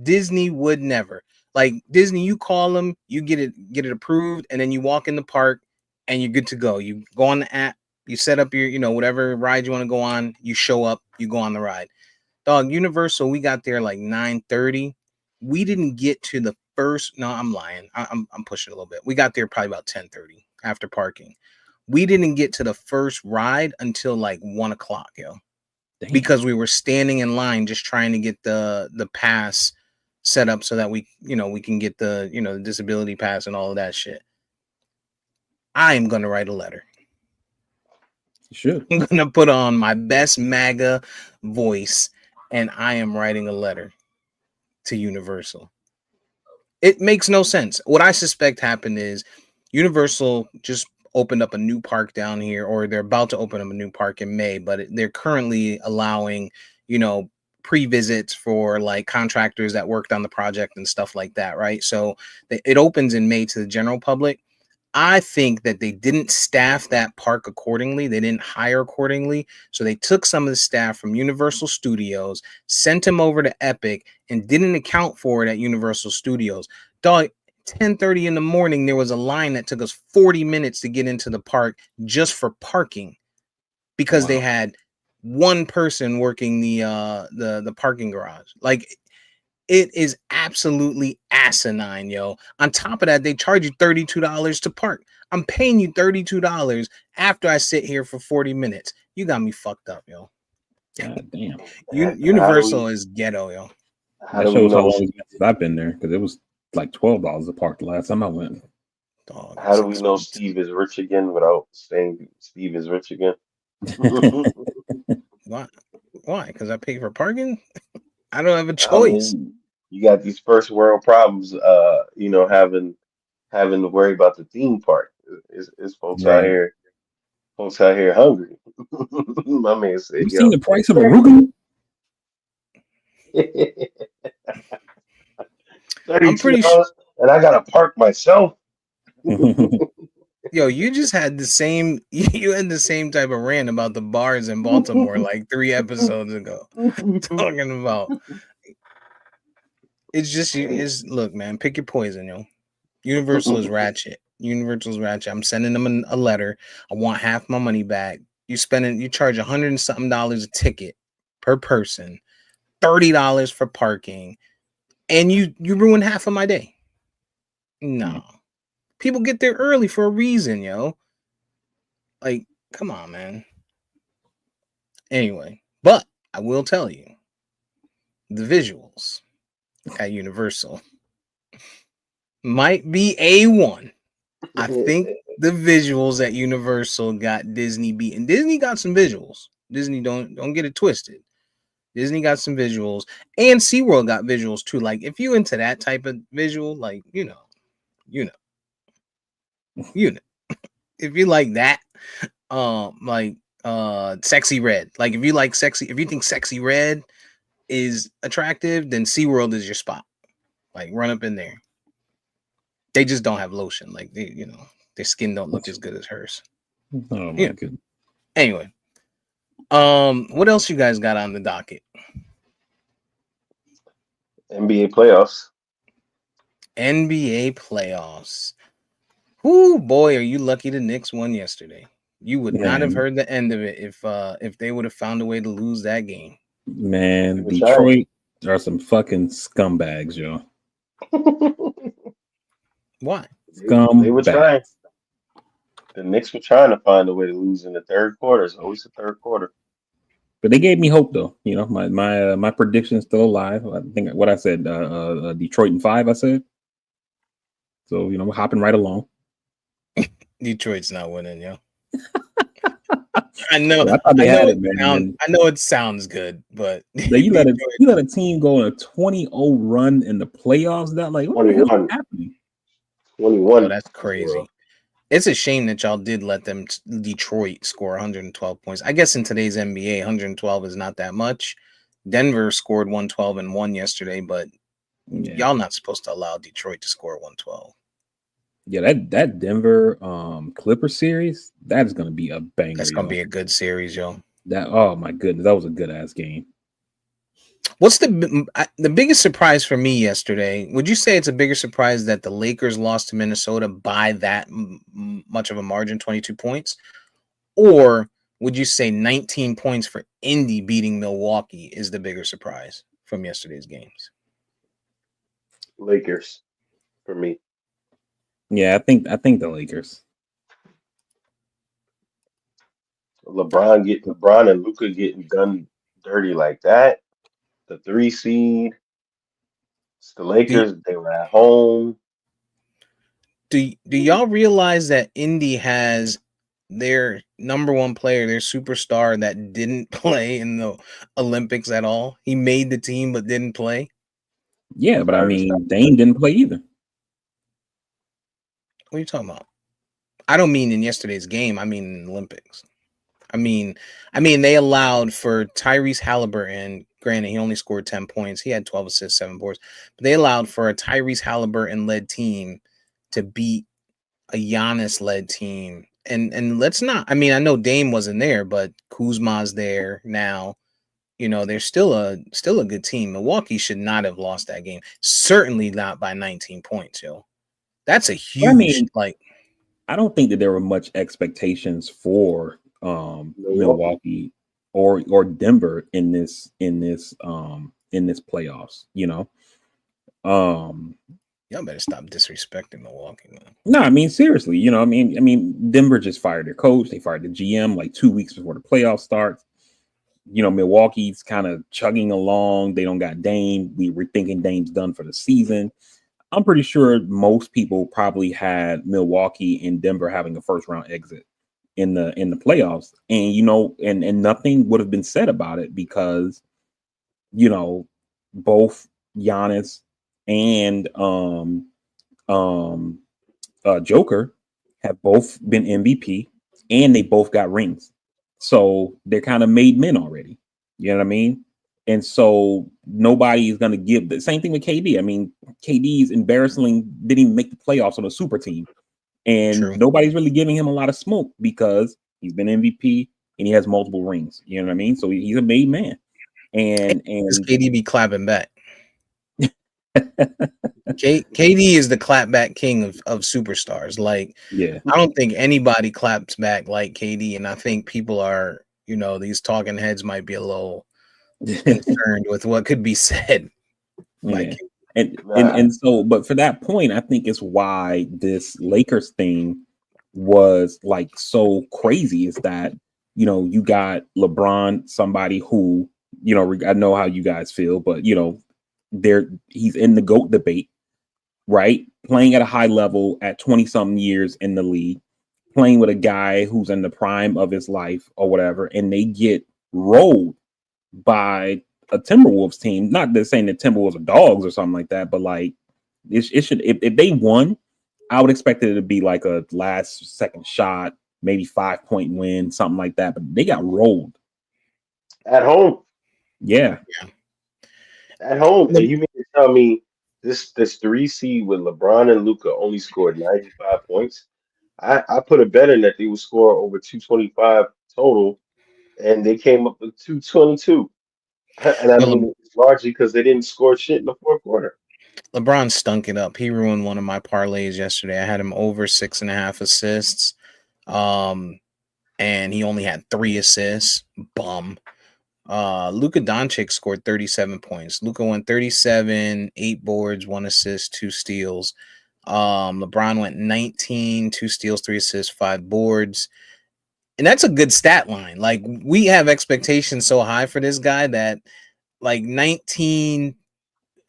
Disney would never. Like Disney, you call them, you get it approved, and then you walk in the park and you're good to go. You go on the app, you set up your whatever ride you want to go on, you show up, you go on the ride. Dog, Universal, we got there like 9:30. We didn't get to the first. No, I'm lying. I'm pushing a little bit. We got there probably about 10:30 after parking. We didn't get to the first ride until like 1 o'clock, yo, Damn. because we were standing in line just trying to get the pass set up so that we can get the disability pass and all of that shit. I am gonna write a letter. You should. I'm gonna put on my best MAGA voice, and I am writing a letter to Universal. It makes no sense. What I suspect happened is Universal just opened up a new park down here, or they're about to open up a new park in May, but they're currently allowing, pre-visits for like contractors that worked on the project and stuff like that, right? So it opens in May to the general public. I think that they didn't staff that park accordingly. They didn't hire accordingly. So they took some of the staff from Universal Studios, sent them over to Epic, and didn't account for it at Universal Studios. Dog, 10:30 in the morning, there was a line that took us 40 minutes to get into the park just for parking because they had one person working the parking garage. Like, it is absolutely asinine, yo. On top of that, they charge you $32 to park. I'm paying you $32 after I sit here for 40 minutes. You got me fucked up, yo. God damn. and how do we Universal is ghetto, yo. how That do we shows how know? long it's been since I've been there, because it was like $12 a park the last time I went. Dog, How it's do we know expensive. Steve is rich again without saying Steve is rich again? Why? Why? Because I pay for parking. I don't have a I choice. mean, you got these first world problems, having to worry about the theme park. It's Right. folks out here hungry. My man said, You seen yo, the price of a arugula? I'm $32, pretty sure. and I gotta park myself. Yo, you just had the same. You had the same type of rant about the bars in Baltimore like 3 episodes ago. Talking about it's just you. Is look, man, pick your poison, yo. Universal is ratchet. Universal's ratchet. I'm sending them a letter. I want half my money back. You charge $100 and something a ticket per person, $30 for parking, and you ruin half of my day. No, people get there early for a reason, yo. Like, come on, man. Anyway, but I will tell you the visuals at Universal might be A1. I think the visuals at Universal got Disney beaten. Disney got some visuals. Disney don't get it twisted. Disney got some visuals, and SeaWorld got visuals too. Like if you into that type of visual, like you know, if you like that, like sexy red. Like if you like sexy, if you think sexy red is attractive, then SeaWorld is your spot. Like run up in there. They just don't have lotion. Like their skin don't look as good as hers. Oh my Yeah. goodness. Anyway, what else you guys got on the docket? NBA playoffs. NBA playoffs. Whoo, boy, are you lucky the Knicks won yesterday. You would not have Man, heard the end of it if they would have found a way to lose that game. They man, were trying. Detroit are some fucking scumbags, yo. Why? They were trying. Scumbags. The Knicks were trying to find a way to lose in the third quarter. It's always the third quarter. But they gave me hope, though. You know, my prediction is still alive. I think what I said, Detroit in 5. I said. So we're hopping right along. Detroit's not winning, yo. I know, Yeah, I thought I they know had it it, man. sounds, I know it sounds good, but You let Detroit, a team go on a 20-0 run in the playoffs. That like what the hell is 21, happening? 21, twenty-one, that's zero. crazy. It's a shame that y'all did let them Detroit score 112 points. I guess in today's NBA, 112 is not that much. Denver scored 112 and won yesterday, but Yeah, y'all not supposed to allow Detroit to score 112. yeah. That Denver Clipper series, that is gonna be a banger, That's gonna yo. be a good series, yo. That oh my goodness, that was a good ass game. What's the biggest surprise for me yesterday? Would you say it's a bigger surprise that the Lakers lost to Minnesota by that much of a margin, 22 points? Or would you say 19 points for Indy beating Milwaukee is the bigger surprise from yesterday's games? Lakers for me. Yeah, I think the Lakers. LeBron and Luca getting done dirty like that. The 3 seed. It's the Do Lakers. They were at home. do y'all realize that Indy has their number one player, their superstar that didn't play in the Olympics at all? He made the team but didn't play. Yeah, but I Tyrese mean, Halliburton. Dame didn't play either. What are you talking about? I don't mean in yesterday's game. I mean in the Olympics. I mean, they allowed for Tyrese Halliburton. Granted, he only scored 10 points. He had 12 assists, 7 boards. But they allowed for a Tyrese Halliburton-led team to beat a Giannis-led team. And let's not. I mean, I know Dame wasn't there, but Kuzma's there now. They're still a good team. Milwaukee should not have lost that game. Certainly not by 19 points, yo. That's a But I huge mean, I don't think that there were much expectations for Milwaukee. Milwaukee or Denver in this playoffs. Um, y'all better stop disrespecting Milwaukee, man. no, I mean seriously. I mean Denver just fired their coach. They fired the GM like 2 weeks before the playoffs starts. Milwaukee's kind of chugging along. They don't got Dame. We were thinking Dame's done for the season. I'm pretty sure most people probably had Milwaukee and Denver having a first round exit in the playoffs, and and nothing would have been said about it because you know both Giannis and um Joker have both been MVP and they both got rings. So they're kind of made men already. You know what I mean? And so nobody is going to give the same thing with KD. I mean, KD is embarrassingly didn't even make the playoffs on a super team. And True. nobody's really giving him a lot of smoke because he's been MVP and he has multiple rings. You know what I mean? So he's a made man. Does And KD be clapping back? KD is the clapback king of superstars. Like, yeah. I don't think anybody claps back like KD, and I think people are, these talking heads might be a little concerned with what could be said by Yeah. KD. And so, but for that point, I think it's why this Lakers thing was like so crazy is that you got LeBron, somebody who I know how you guys feel, but he's in the GOAT debate, right? Playing at a high level at 20 something years in the league, playing with a guy who's in the prime of his life or whatever, and they get rolled by a Timberwolves team. Not that saying that Timberwolves are dogs or something like that, but like it should if they won, I would expect it to be like a last second shot, maybe 5-point win, something like that. But they got rolled. At home. Yeah. At home. And Le- you mean to tell me this three seed with LeBron and Luca only scored 95 points? I put a bet in that they would score over 225 total, and they came up with 222. And I Yo, mean, it's largely because they didn't score shit in the fourth quarter. LeBron stunk it up. He ruined one of my parlays yesterday. I had him over 6.5 assists. And he only had 3 assists. Bum. Luka Doncic scored 37 points. Luka went 37, 8 boards, 1 assist, 2 steals. LeBron went 19, 2 steals, 3 assists, 5 boards. And that's a good stat line. Like, we have expectations so high for this guy that like 19,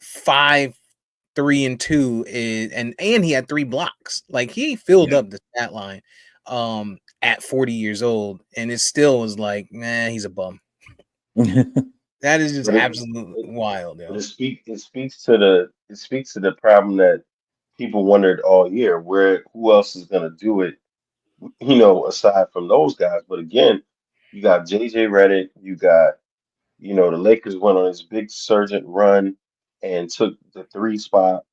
5, 3 and 2 is and he had 3 blocks. Like, he filled Yeah. up the stat line at 40 years old, and it still was like, man, he's a bum. That is just But absolutely it wild, but yo. it speaks to the problem that people wondered all year, where who else is gonna do it, aside from those guys. But again, you got JJ Redick, you got the Lakers went on this big surgent run and took the three spot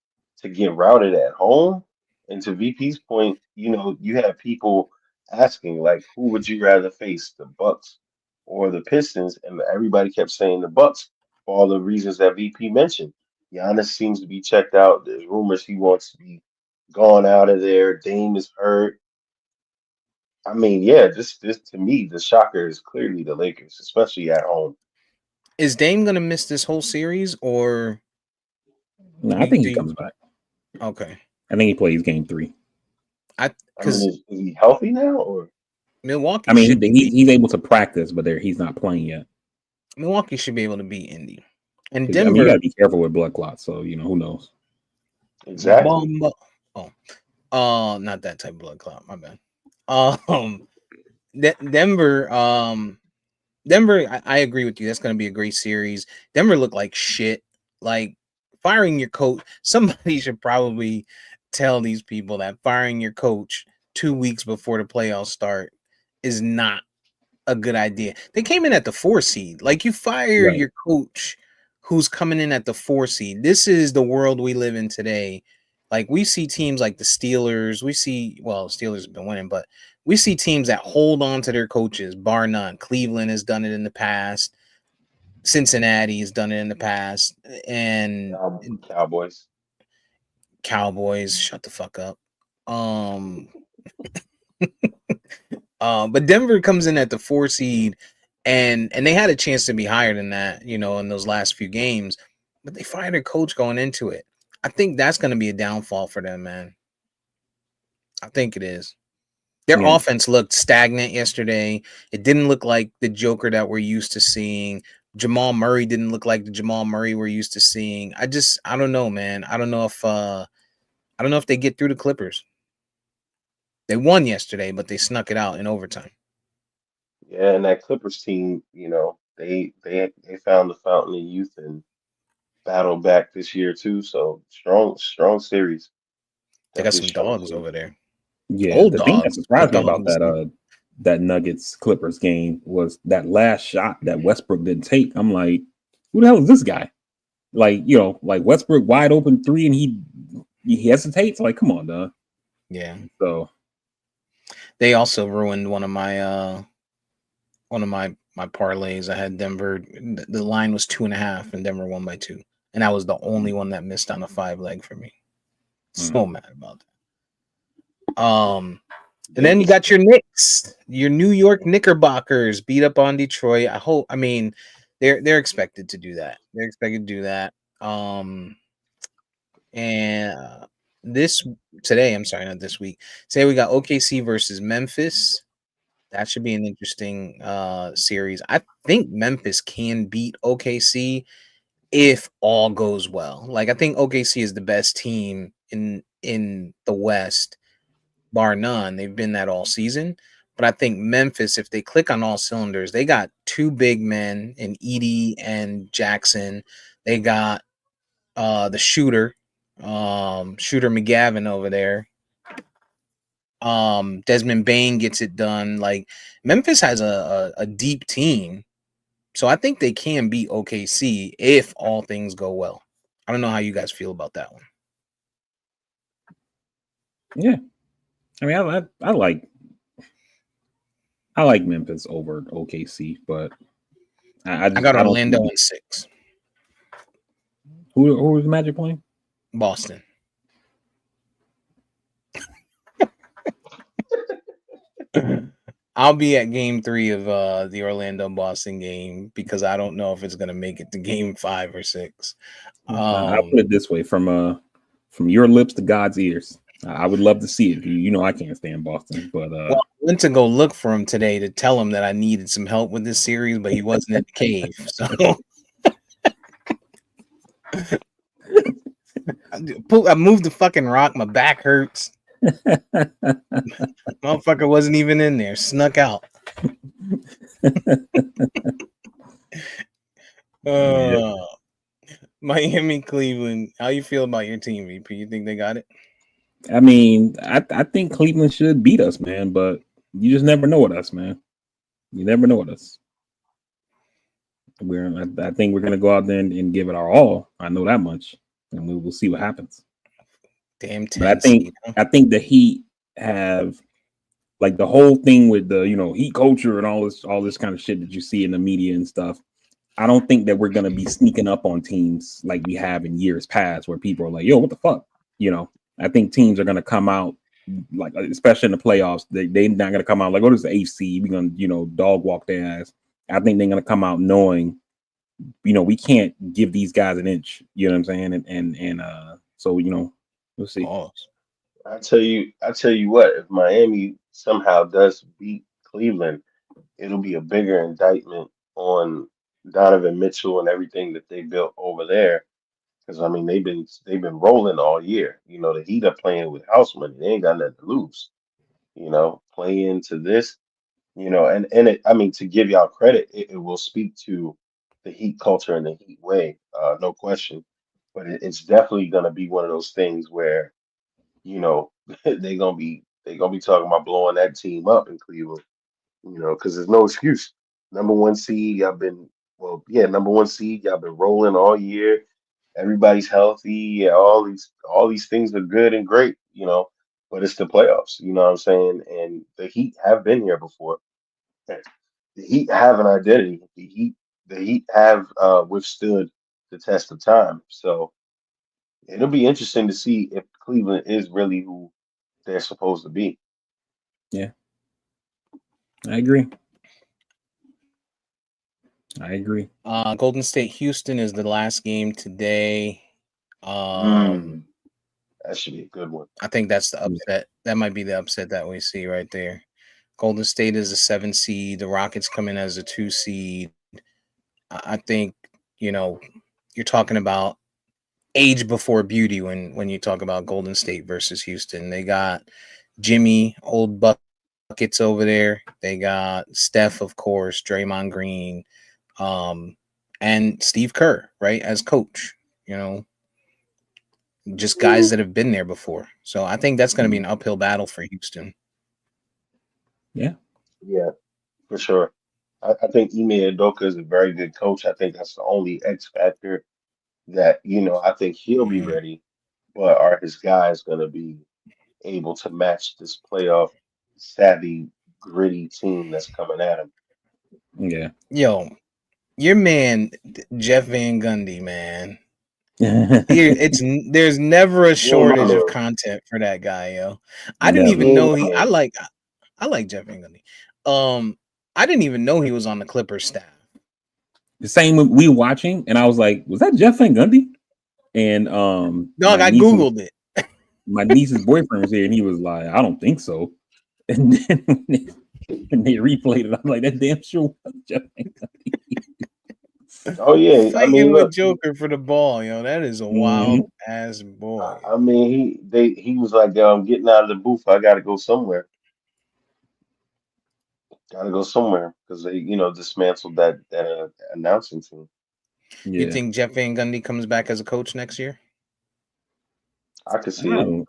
to get routed at home. And to VP's point, you had people asking like, who would you rather face, the Bucks or the Pistons? And everybody kept saying the Bucks for all the reasons that VP mentioned. Giannis seems to be checked out. There's rumors he wants to be gone out of there. Dame is hurt. I mean, yeah, this to me, the shocker is clearly the Lakers, especially at home. Is Dame gonna miss this whole series, or No, I you think do he you comes back. okay? I think he plays game 3. I I mean, because is he healthy now or? I Milwaukee mean, should be he's able to practice, but he's not playing yet. Milwaukee should be able to beat Indy. And Because I mean, you got Denver, to be careful with blood clots. So who knows? Exactly. bum, oh, not that type of blood clot. My bad. Denver, Denver. I agree with you. That's going to be a great series. Denver looked like shit. Like, firing your coach. Somebody should probably tell these people that firing your coach 2 weeks before the playoffs start is not a good idea. They came in at the 4 seed. Like, you fire Right. your coach who's coming in at the 4 seed. This is the world we live in today. Like, we see teams like the Steelers. Steelers have been winning, but we see teams that hold on to their coaches, bar none. Cleveland has done it in the past. Cincinnati has done it in the past. And Cowboys. Cowboys, shut the fuck up. Um, but Denver comes in at the 4 seed, and they had a chance to be higher than that, in those last few games, but they fired their coach going into it. I think that's going to be a downfall for them, man. I think it is. Their Yeah. offense looked stagnant yesterday. It didn't look like the Joker that we're used to seeing. Jamal Murray didn't look like the Jamal Murray we're used to seeing. I don't know, man. I don't know if they get through the Clippers. They won yesterday, but they snuck it out in overtime. Yeah, and that Clippers team, they found the fountain of youth and battled back this year too. So strong series. They got Definitely some strong dogs series. over there. Yeah, Old the thing that dogs, but surprised me about dogs. that Nuggets Clippers game was that last shot that Westbrook didn't take. I'm like, who the hell is this guy? Like, like Westbrook wide open three and he hesitates. Like, come on, dog. Yeah. So They also ruined one of my parlays. I had Denver. The line was 2.5, and Denver won by 2, and I was the only one that missed on a 5 leg for me. So mad about that. And then you got your Knicks, your New York Knickerbockers beat up on Detroit. I mean, they're expected to do that. They're expected to do that. And this today, I'm sorry, not this week. Say we got OKC versus Memphis. That should be an interesting series. I think Memphis can beat OKC if all goes well. Like I think OKC is the best team in the West, bar none. They've been that all season. But I think Memphis, if they click on all cylinders, they got two big men in Edie and Jackson. They got the shooter McGavin over there. Desmond Bain gets it done. Like Memphis has a deep team, so I think they can beat OKC if all things go well. I don't know how you guys feel about that one. yeah, I mean, I like Memphis over OKC, but I I just got I don't Orlando see in 6. who was the Magic playing. Boston. I'll be at game 3 of the Orlando Boston game because I don't know if it's gonna make it to game 5 or 6. I'll put it this way: from your lips to God's ears. I would love to see it. I can't stand Boston, but Well, I went to go look for him today to tell him that I needed some help with this series, but he wasn't in the cave. So I moved the fucking rock. My back hurts. Motherfucker wasn't even in there. Snuck out. yeah. Miami, Cleveland. How you feel about your team, VP? You think they got it? I mean, I think Cleveland should beat us, man, but you just never know with us, man. You never know with us. I think we're gonna go out there and give it our all. I know that much, and we will see what happens. Damn But I 10 think seed. Huh? I think the Heat have like the whole thing with the Heat culture and all this kind of shit that you see in the media and stuff. I don't think that we're gonna be sneaking up on teams like we have in years past, where people are like, "Yo, what the fuck?" I think teams are gonna come out like, especially in the playoffs, they're not gonna come out like, "Oh, this is the AC. We're gonna dog walk their ass." I think they're gonna come out knowing, we can't give these guys an inch. You know what I'm saying? And so we'll see. Pause. I tell you what, if Miami somehow does beat Cleveland, it'll be a bigger indictment on Donovan Mitchell and everything that they built over there. Because I mean, they've been rolling all year. The Heat are playing with house money. They ain't got nothing to lose. Play into this. And I mean, to give y'all credit, it will speak to the Heat culture and the Heat way, no question. But it's definitely gonna be one of those things where you know they gonna be talking about blowing that team up in Cleveland. Because there's no excuse. Number one seed, y'all been number one seed, y'all been rolling all year. Everybody's healthy. Yeah, all these things are good and great. But it's the playoffs. You know what I'm saying? And the Heat have been here before. The Heat have an identity. The Heat have withstood the test of time. So it'll be interesting to see if Cleveland is really who they're supposed to be. Yeah, I agree. I agree. Golden State Houston is the last game today. Mm, that should be a good one. I think that's the upset. That might be the upset that we see right there. Golden State is a 7 seed. The Rockets come in as a 2 seed. I think, you know, you're talking about age before beauty when you talk about Golden State versus Houston. They got Jimmy, old buckets over there. They got Steph, of course, Draymond Green, and Steve Kerr, right, as coach. You know, just guys that have been there before. So I think that's going to be an uphill battle for Houston. Yeah. Yeah, for sure. I think Ime Udoka is a very good coach. I think that's the only X factor that, I think he'll be Mhm. ready, but are his guys going to be able to match this playoff savvy, gritty team that's coming at him? Yeah. Yo, your man Jeff Van Gundy, man. Yeah. There's never a He ain't my shortage of man. content for that guy, yo. I didn't Never. He even ain't know my he. man. I like Jeff Van Gundy. I didn't even know he was on the Clippers staff. The same when we were watching, and I was like, "Was that Jeff Van Gundy?" And Dog, I googled it. my niece's boyfriend was here, and he was like, "I don't think so." And then when they replayed it, I'm like, "That damn sure was Jeff Van Gundy." Oh yeah, I mean, Fighting with look, Joker for the ball, yo. That is a wild Mhm. ass boy. I mean, he was like, "Yo, I'm getting out of the booth. I got to go somewhere. Got to go somewhere," because they, dismantled that announcing team. You Yeah, think Jeff Van Gundy comes back as a coach next year? I could I see it.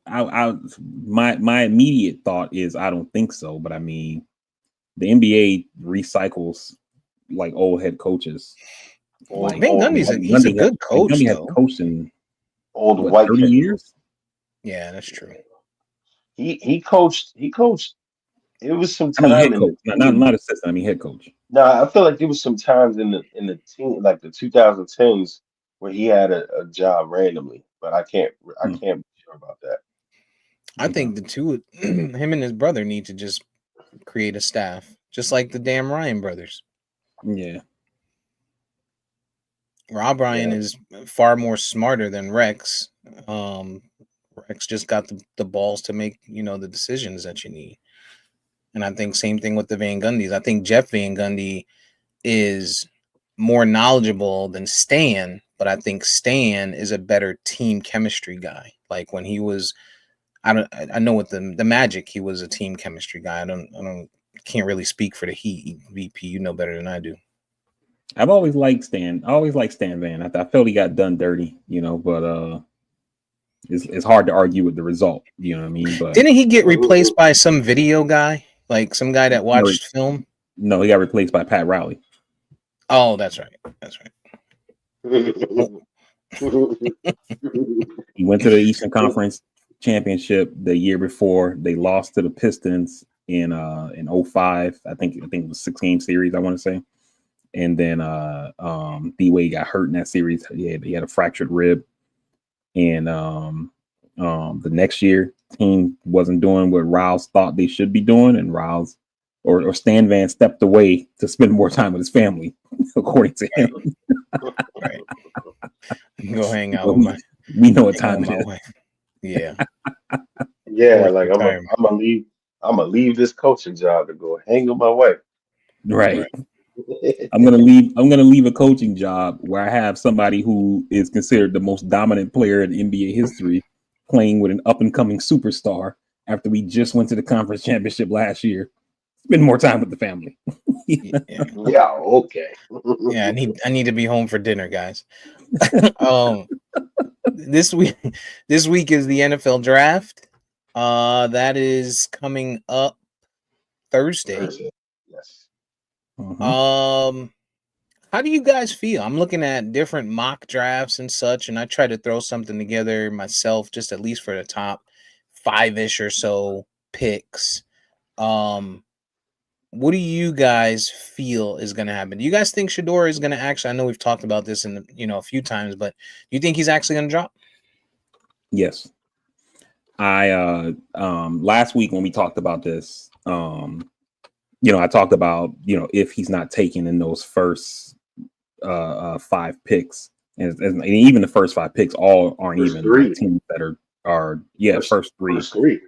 don't. My immediate thought is I don't think so, but I mean, the NBA recycles like old head coaches. Old, Like Van old, Gundy's white, he's a good Gundy coach had though. coached in old what white 30 head coach. years. Yeah, that's true. He coached. It was some I mean, time head in the coach, not team. not assistant. I mean, head coach. No, I feel like there was some times in the team, like the 2010s, where he had a job randomly, but I Hmm, can't be sure about that. I okay. think the two, him and his brother, need to just create a staff, just like the damn Ryan brothers. Yeah. Rob Ryan Yeah. is far more smarter than Rex. Um, Rex just got the balls to make the decisions that you need. And I think same thing with the Van Gundys. I think Jeff Van Gundy is more knowledgeable than Stan, but I think Stan is a better team chemistry guy. Like when he was, I know with the Magic, he was a team chemistry guy. I don't can't really speak for the Heat. VP, you know better than I do. I've always liked Stan. I always liked Stan Van. I felt he got done dirty, but it's hard to argue with the result. You know what I mean? But Didn't he get replaced by some video guy, like some guy that no, watched film? no, he got replaced by Pat Riley. Oh, that's right. That's right. Oh, He went to the Eastern Conference Championship the year before. They lost to the Pistons in 05. I think it was 6 game series, I want to say. And then D Wade got hurt in that series. He had a fractured rib. And the next year, team wasn't doing what Riles thought they should be doing, and Riles or Stan Van stepped away to spend more time with his family, according to him. right, right. Go hang out But with my we know what hang out time with it my is. wife. Yeah, Yeah, forced like retirement. I'm gonna leave. I'm gonna leave this coaching job to go hang with my wife. Right. Right. I'm gonna leave a coaching job where I have somebody who is considered the most dominant player in NBA history playing with an up and coming superstar after we just went to the conference championship last year. Spend more time with the family. Yeah, Yeah, okay. yeah. I need to be home for dinner, guys. um, this week, this week is the NFL draft. That is coming up Thursday. Thursday. Yes. Mhm. Um, how do you guys feel? I'm looking at different mock drafts and such, and I try to throw something together myself, just at least for the top five-ish or so picks. Um, what do you guys feel is going to happen? Do you guys think Shador is going to actually? I know we've talked about this in a few times, but do you think he's actually going to drop? Yes. I last week when we talked about this, I talked about, if he's not taken in those first five picks, and even the first five picks all aren't First even like three. teams that are First first three. first three.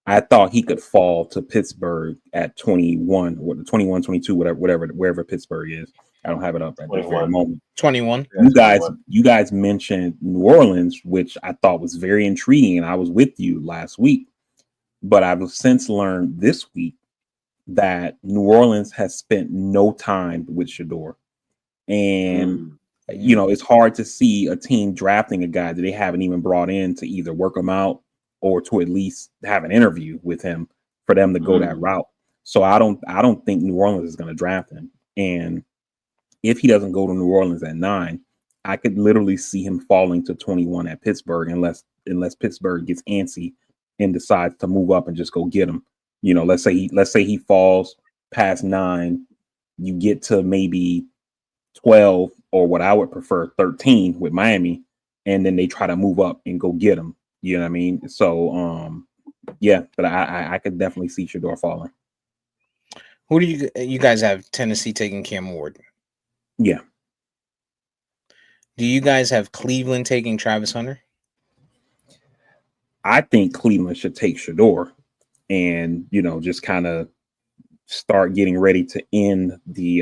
I thought he could fall to Pittsburgh at 21, 21, 22, whatever, wherever Pittsburgh is. I don't have it up at this very 21. moment. 21. Yeah, 21. You guys mentioned New Orleans, which I thought was very intriguing, and I was with you last week. But I've since learned this week that New Orleans has spent no time with Shador. And Mm. it's hard to see a team drafting a guy that they haven't even brought in to either work him out or to at least have an interview with him for them to go that Mm. route. So I don't think New Orleans is going to draft him. And if he doesn't go to New Orleans at 9, I could literally see him falling to 21 at Pittsburgh unless Pittsburgh gets antsy and decides to move up and just go get him. Let's say he falls past 9, you get to maybe 12 or what I would prefer 13 with Miami, and then they try to move up and go get him. You know what I mean? So yeah, but I could definitely see Shador falling. Who do you guys have Tennessee taking Cam Ward? Yeah. Do you guys have Cleveland taking Travis Hunter? I think Cleveland should take Shador and just kind of start getting ready to end the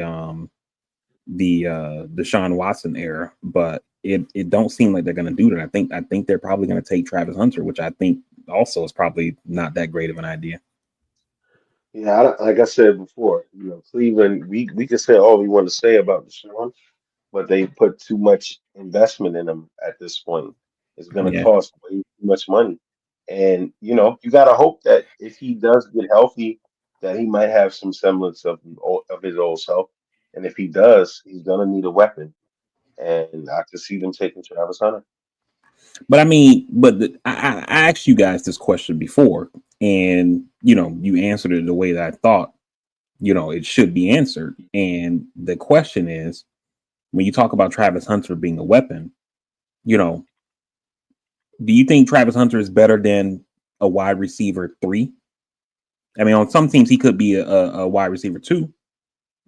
Deshaun Watson era, but it don't seem like they're going to do that. I think they're probably going to take Travis Hunter, which I think also is probably not that great of an idea. Yeah, like I said before, Cleveland, we can say all we want to say about Deshaun, but they put too much investment in him at this point. It's going to Yeah, cost way too much money. And, you got to hope that if he does get healthy, that he might have some semblance of his old self. And if he does, he's going to need a weapon. And I could see them taking Travis Hunter. but I mean, I asked you guys this question before, and you answered it the way that I thought it should be answered. And the question is, when you talk about Travis Hunter being a weapon, you know, do you think Travis Hunter is better than a wide receiver 3? I mean, on some teams he could be a wide receiver 2,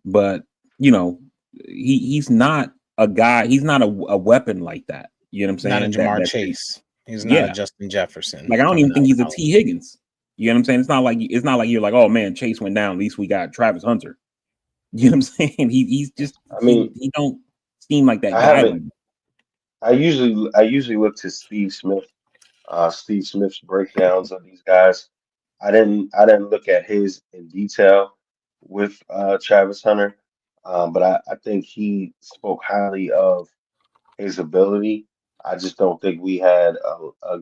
but you know, he's not a guy. He's not a weapon like that. You know what I'm Not a saying? Jamar That Chase. He's not a yeah. Justin Jefferson Like I don't coming even out think of he's a college. T Higgins. You know what I'm saying? It's not like you're like, oh man, Chase went down. At least we got Travis Hunter. You know what I'm saying? He's just I mean, he don't seem like that I guy. haven't. Like I usually look to Steve Smith's breakdowns of these guys. I didn't look at his in detail with Travis Hunter, but I think he spoke highly of his ability. I just don't think we had a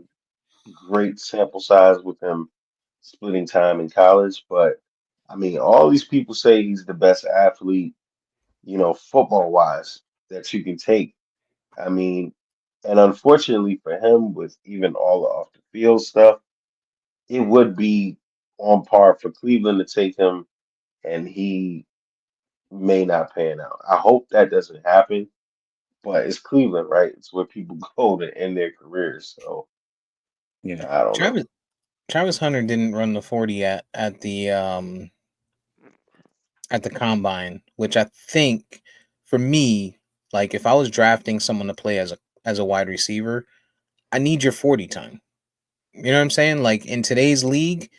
great sample size with him splitting time in college. But I mean, all these people say he's the best athlete, football wise, that you can take. I mean, and unfortunately for him, with even all the off the field stuff, it would be on par for Cleveland to take him, and he may not pan out. I hope that doesn't happen, but it's Cleveland, right? It's where people go to end their careers. So yeah, I don't know. Travis Hunter didn't run the 40 at the combine, which I think for me, like if I was drafting someone to play as a wide receiver, I need your 40 time. You know what I'm saying? Like in today's league,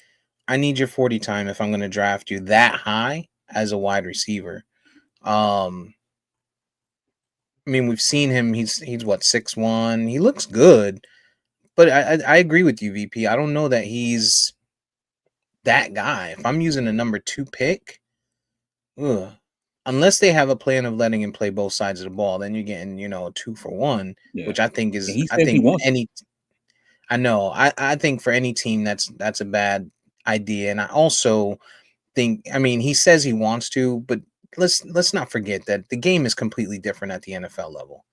I need your 40 time if I'm going to draft you that high as a wide receiver. Um I mean, we've seen him. He's what 6'1". He looks good, but I agree with you, VP. I don't know that he's that guy. If I'm using a number 2 pick, ugh, unless they have a plan of letting him play both sides of the ball, then you're getting a 2-for-1, yeah. which I think And is he I says he think wants. any I know I think for any team that's a bad idea, and I also think he says he wants to, but let's not forget that the game is completely different at the NFL level.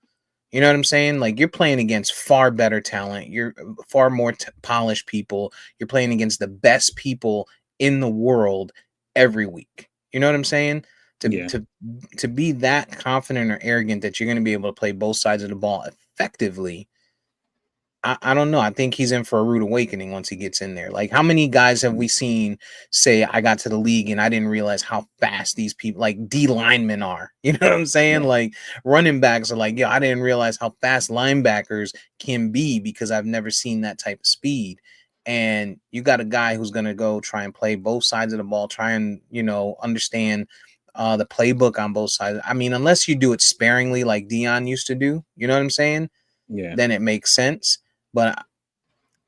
You know what I'm saying? Like you're playing against far better talent. You're far more polished people. You're playing against the best people in the world every week. You know what I'm saying? To Yeah, to to be that confident or arrogant that you're going to be able to play both sides of the ball effectively, I don't know. I think he's in for a rude awakening once he gets in there. Like, how many guys have we seen say, I got to the league and I didn't realize how fast these people, like D linemen, are? You know what I'm saying? yeah, Like, running backs are like, yo, I didn't realize how fast linebackers can be because I've never seen that type of speed. And you got a guy who's going to go try and play both sides of the ball, try and, understand the playbook on both sides. I mean, unless you do it sparingly like Dion used to do, you know what I'm saying? Yeah. Then it makes sense. But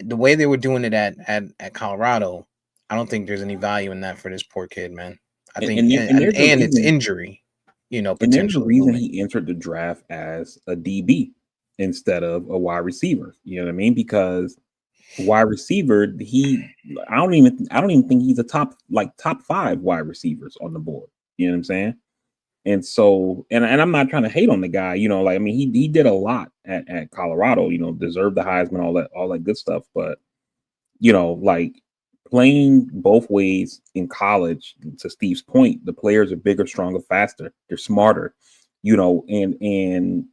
the way they were doing it at Colorado, I don't think there's any value in that for this poor kid, man. I And think, and, there, and there's a and it's reason. injury, And there's a potentially reason looming. he entered the draft as a DB instead of a wide receiver. You know what I mean? Because wide receiver, I don't even think he's a top 5 wide receivers on the board. You know what I'm saying? And so, and I'm not trying to hate on the guy, like I mean, he did a lot at Colorado, deserved the Heisman, all that good stuff. But like playing both ways in college, to Steve's point, the players are bigger, stronger, faster, they're smarter, and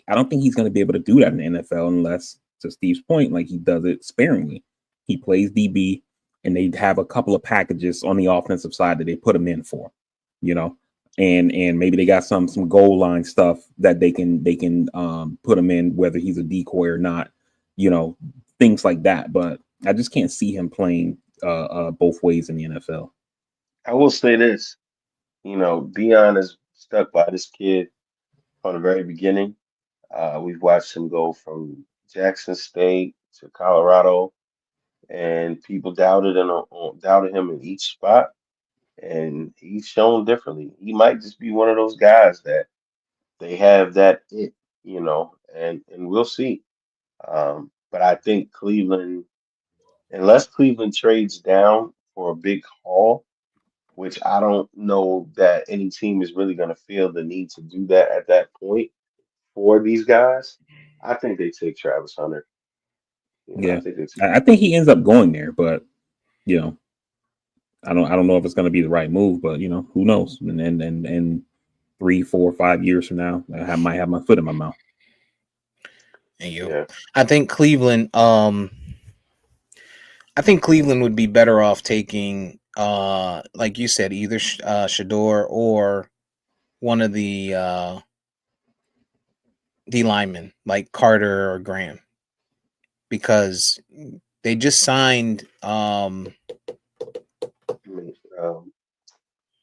I don't think he's going to be able to do that in the NFL unless, to Steve's point, like he does it sparingly. He plays DB, and they have a couple of packages on the offensive side that they put him in for, you know, and maybe they got some goal line stuff that they can put him in, whether he's a decoy or not, things like that. But I just can't see him playing both ways in the NFL. I will say this, Dion is stuck by this kid from the very beginning. We've watched him go from Jackson State to Colorado, and people doubted him in each spot, and he's shown differently. He might just be one of those guys that they have that it, and we'll see. But I think Cleveland, unless Cleveland trades down for a big haul, which I don't know that any team is really going to feel the need to do that at that point for these guys, I think they take Travis Hunter. I Yeah, think they take. I think he ends up going there, but you know, I don't know if it's going to be the right move, but who knows? And 3, 4, 5 years from now, might have my foot in my mouth. And Yeah, I think Cleveland. I think Cleveland would be better off taking, like you said, either Shador or one of the D linemen, like Carter or Graham, because they just signed. I mean,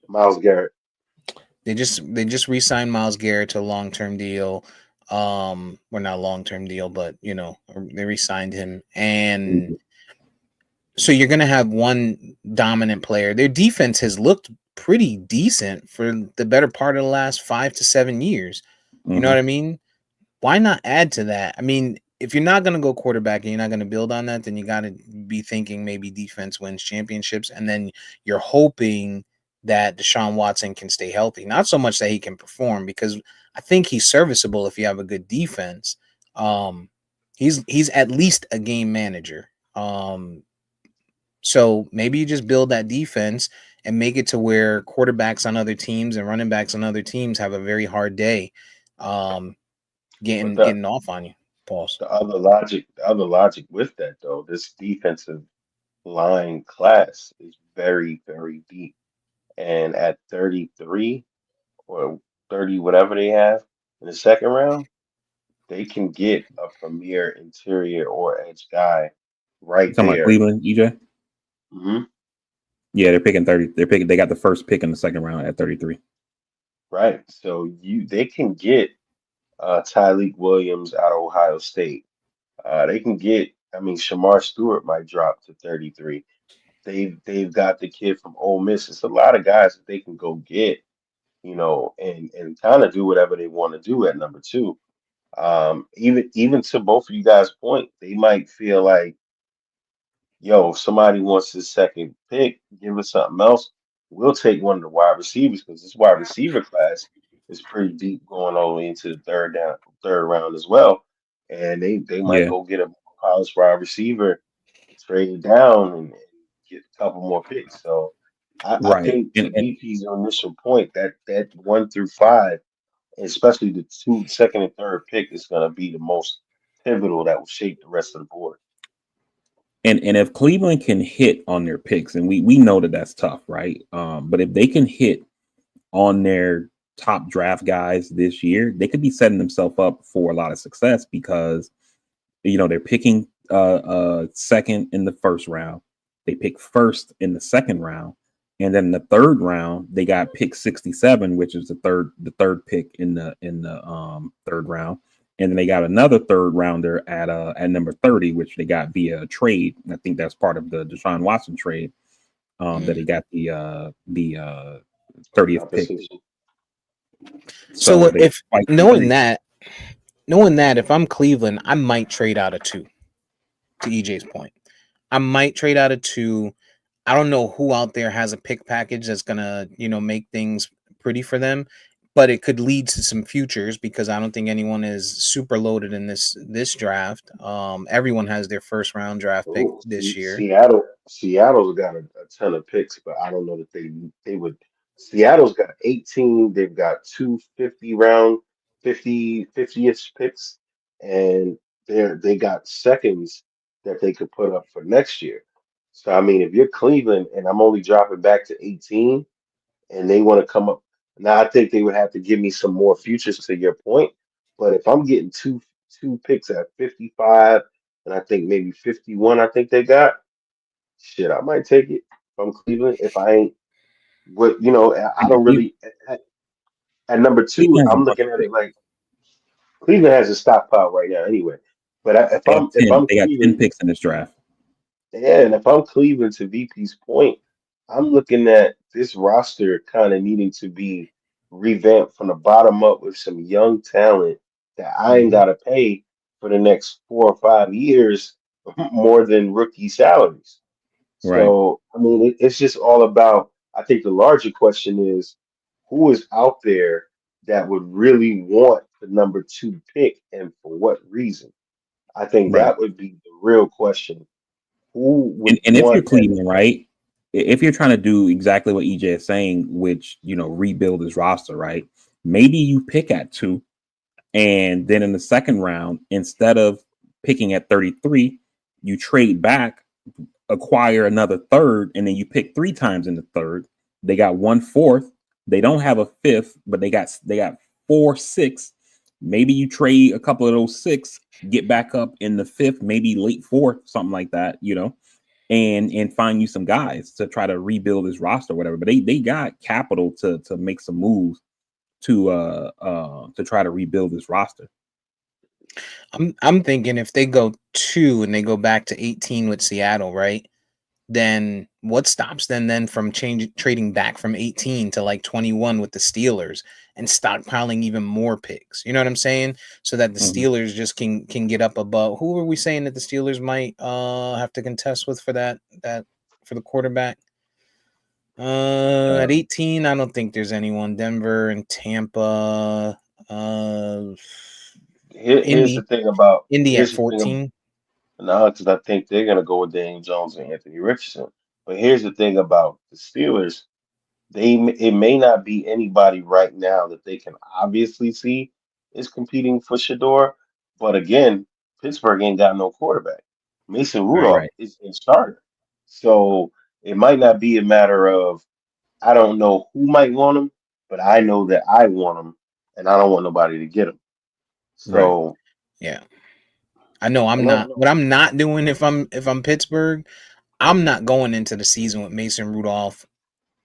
Miles Garrett. They just re-signed Miles Garrett to a long-term deal. Well, not a long-term deal, but they re-signed him, and Mhm. so you're gonna have one dominant player. Their defense has looked pretty decent for the better part of the last 5 to 7 years. You know what I mean? Why not add to that? I mean, if you're not gonna go quarterback and you're not gonna build on that, then you gotta be thinking maybe defense wins championships, and then you're hoping that Deshaun Watson can stay healthy. Not so much that he can perform, because I think he's serviceable if you have a good defense. Um, he's at least a game manager. So maybe you just build that defense and make it to where quarterbacks on other teams and running backs on other teams have a very hard day um, But getting off on you. Pause. the other logic with that though, this defensive line class is very, very deep. And at 33 or 30, whatever they have in the second round, they can get a premier interior or edge guy You right talking about there. Cleveland, EJ? hmm Yeah, they're picking 30. They got the first pick in the second round at 33. Right. So they can get Tyleek Williams out of Ohio State. They can get, I mean, Shamar Stewart might drop to 33. They've got the kid from Ole Miss. It's a lot of guys that they can go get, and kind of do whatever they want to do at number two. Even to both of you guys' point, they might feel like, yo, if somebody wants this second pick, give us something else. We'll take one of the wide receivers because this wide receiver class is pretty deep going all the way into the third round as well. And they might Yeah, go get a college wide receiver, trade down, and get a couple more picks. So I right. think to And BP's initial point, that 1 through 5, especially the second and third pick, is going to be the most pivotal that will shape the rest of the board. and if Cleveland can hit on their picks, and we know that that's tough, right? But if they can hit on their top draft guys this year, they could be setting themselves up for a lot of success because they're picking second in the first round, they pick first in the second round, And then in the third round, they got pick 67, which is the third pick in the third round. And then they got another third rounder at number 30, which they got via a trade. I think that's part of the Deshaun Watson trade. That they got the 30th pick. Compensation. So So they if quite knowing that, if I'm Cleveland, I might trade out of two. To EJ's point, I might trade out of two. I don't know who out there has a pick package that's gonna, make things pretty for them, but it could lead to some futures because I don't think anyone is super loaded in this draft. Everyone has their first round draft pick Oh, this year. Seattle's got a ton of picks, but I don't know that they would. Seattle's got 18. They've got two 50 round, 50-ish picks, and they got seconds that they could put up for next year. So I mean, if you're Cleveland and I'm only dropping back to 18, and they want to come up. Now I think they would have to give me some more futures to your point. But if I'm getting two picks at 55 and I think maybe 51, I think they got, shit, I might take it from Cleveland if I ain't what I don't you really at number two, Cleveland has a I'm bunch looking of at it picks. like Cleveland has a stockpile right now anyway. But They have if 10. I'm They got 10 Cleveland, picks in this draft. yeah, and if I'm Cleveland, to VP's point, I'm looking at this roster kind of needing to be revamped from the bottom up with some young talent that I ain't Mhm. got to pay for the next 4 or 5 years more than rookie salaries. Right. So, I mean, it's just all about, I think the larger question is who is out there that would really want the number two pick and for what reason? I think Right. that would be the real question. Who And would if you're want that? Cleveland, right? If you're trying to do exactly what EJ is saying, which rebuild his roster, right? Maybe you pick at 2, and then in the second round, instead of picking at 33, you trade back, acquire another third, and then you pick 3 times in the third. They got 1/4. They don't have a fifth, but they got 4 6. Maybe you trade a couple of those 6, get back up in the fifth, maybe late fourth, something like that, and find you some guys to try to rebuild this roster or whatever. But they got capital to make some moves to try to rebuild this roster. I'm thinking if they go 2 and they go back to 18 with Seattle, right? Then what stops them then from trading back from 18 to like 21 with the Steelers and stockpiling even more picks? You know what I'm saying? So that the Mhm. Steelers just can get up above. Who are we saying that the Steelers might have to contest with for that for the quarterback? At Uh, 18, I don't think there's anyone. Denver and Tampa, Here's the Indy, thing about Indy at here's the thing. 14. No, because I think they're gonna go with Daniel Jones and Anthony Richardson. But here's the thing about the Steelers. It may not be anybody right now that they can obviously see is competing for Shador. But again, Pittsburgh ain't got no quarterback. Mason Right, Rudolph right, is in starter. So it might not be a matter of I don't know who might want him, but I know that I want him and I don't want nobody to get him. right. So yeah. I know I I'm don't not. know. What I'm not doing if I'm Pittsburgh, I'm not going into the season with Mason Rudolph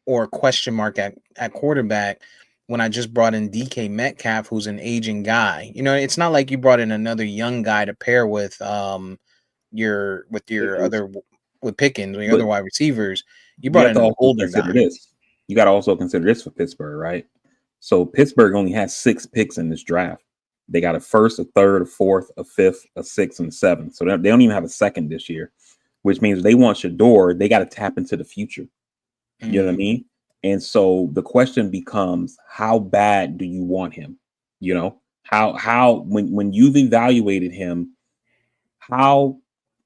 or a question mark at quarterback when I just brought in DK Metcalf, who's an aging guy. It's not like you brought in another young guy to pair with your Pickens. other with Pickens or your But other wide receivers. You you brought have in to an also older consider guy. this. You got to also consider this for Pittsburgh, right? So Pittsburgh only has 6 picks in this draft. They got a first, a third, a fourth, a fifth, a sixth, and a seventh. So they don't even have a second this year, which means if they want Shador, they got to tap into the future. You know what I Mm, mean? And so the question becomes, how bad do you want him? How when you've evaluated him, how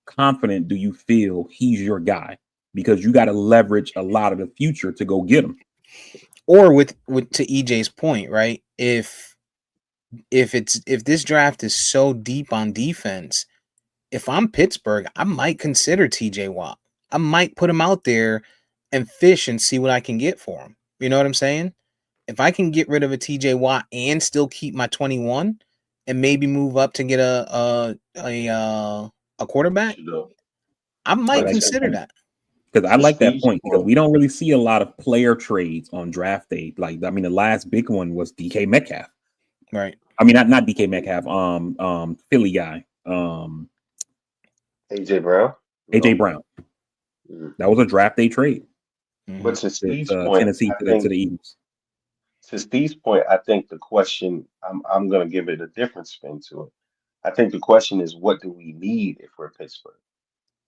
confident do you feel he's your guy? Because you got to leverage a lot of the future to go get him. or with to EJ's point, right? If this draft is so deep on defense, if I'm Pittsburgh, I might consider TJ Watt. I might put him out there and fish and see what I can get for him. You know what I'm saying? If I can get rid of a TJ Watt and still keep my 21 and maybe move up to get a quarterback, Shador. I Oh, might that's a good consider point. that. Because I To like that Steve's point because point, we don't really see a lot of player trades on draft day. Like, I mean, the last big one was DK Metcalf. Right. I mean, not DK Metcalf. Philly guy. AJ Brown, AJ no. Brown. Mm. That was a draft day trade. But Hmm. to Steve's point, Tennessee I to think the Eagles. to Steve's point, I think the question I'm gonna give it a different spin to it. I think the question is, what do we need if we're Pittsburgh?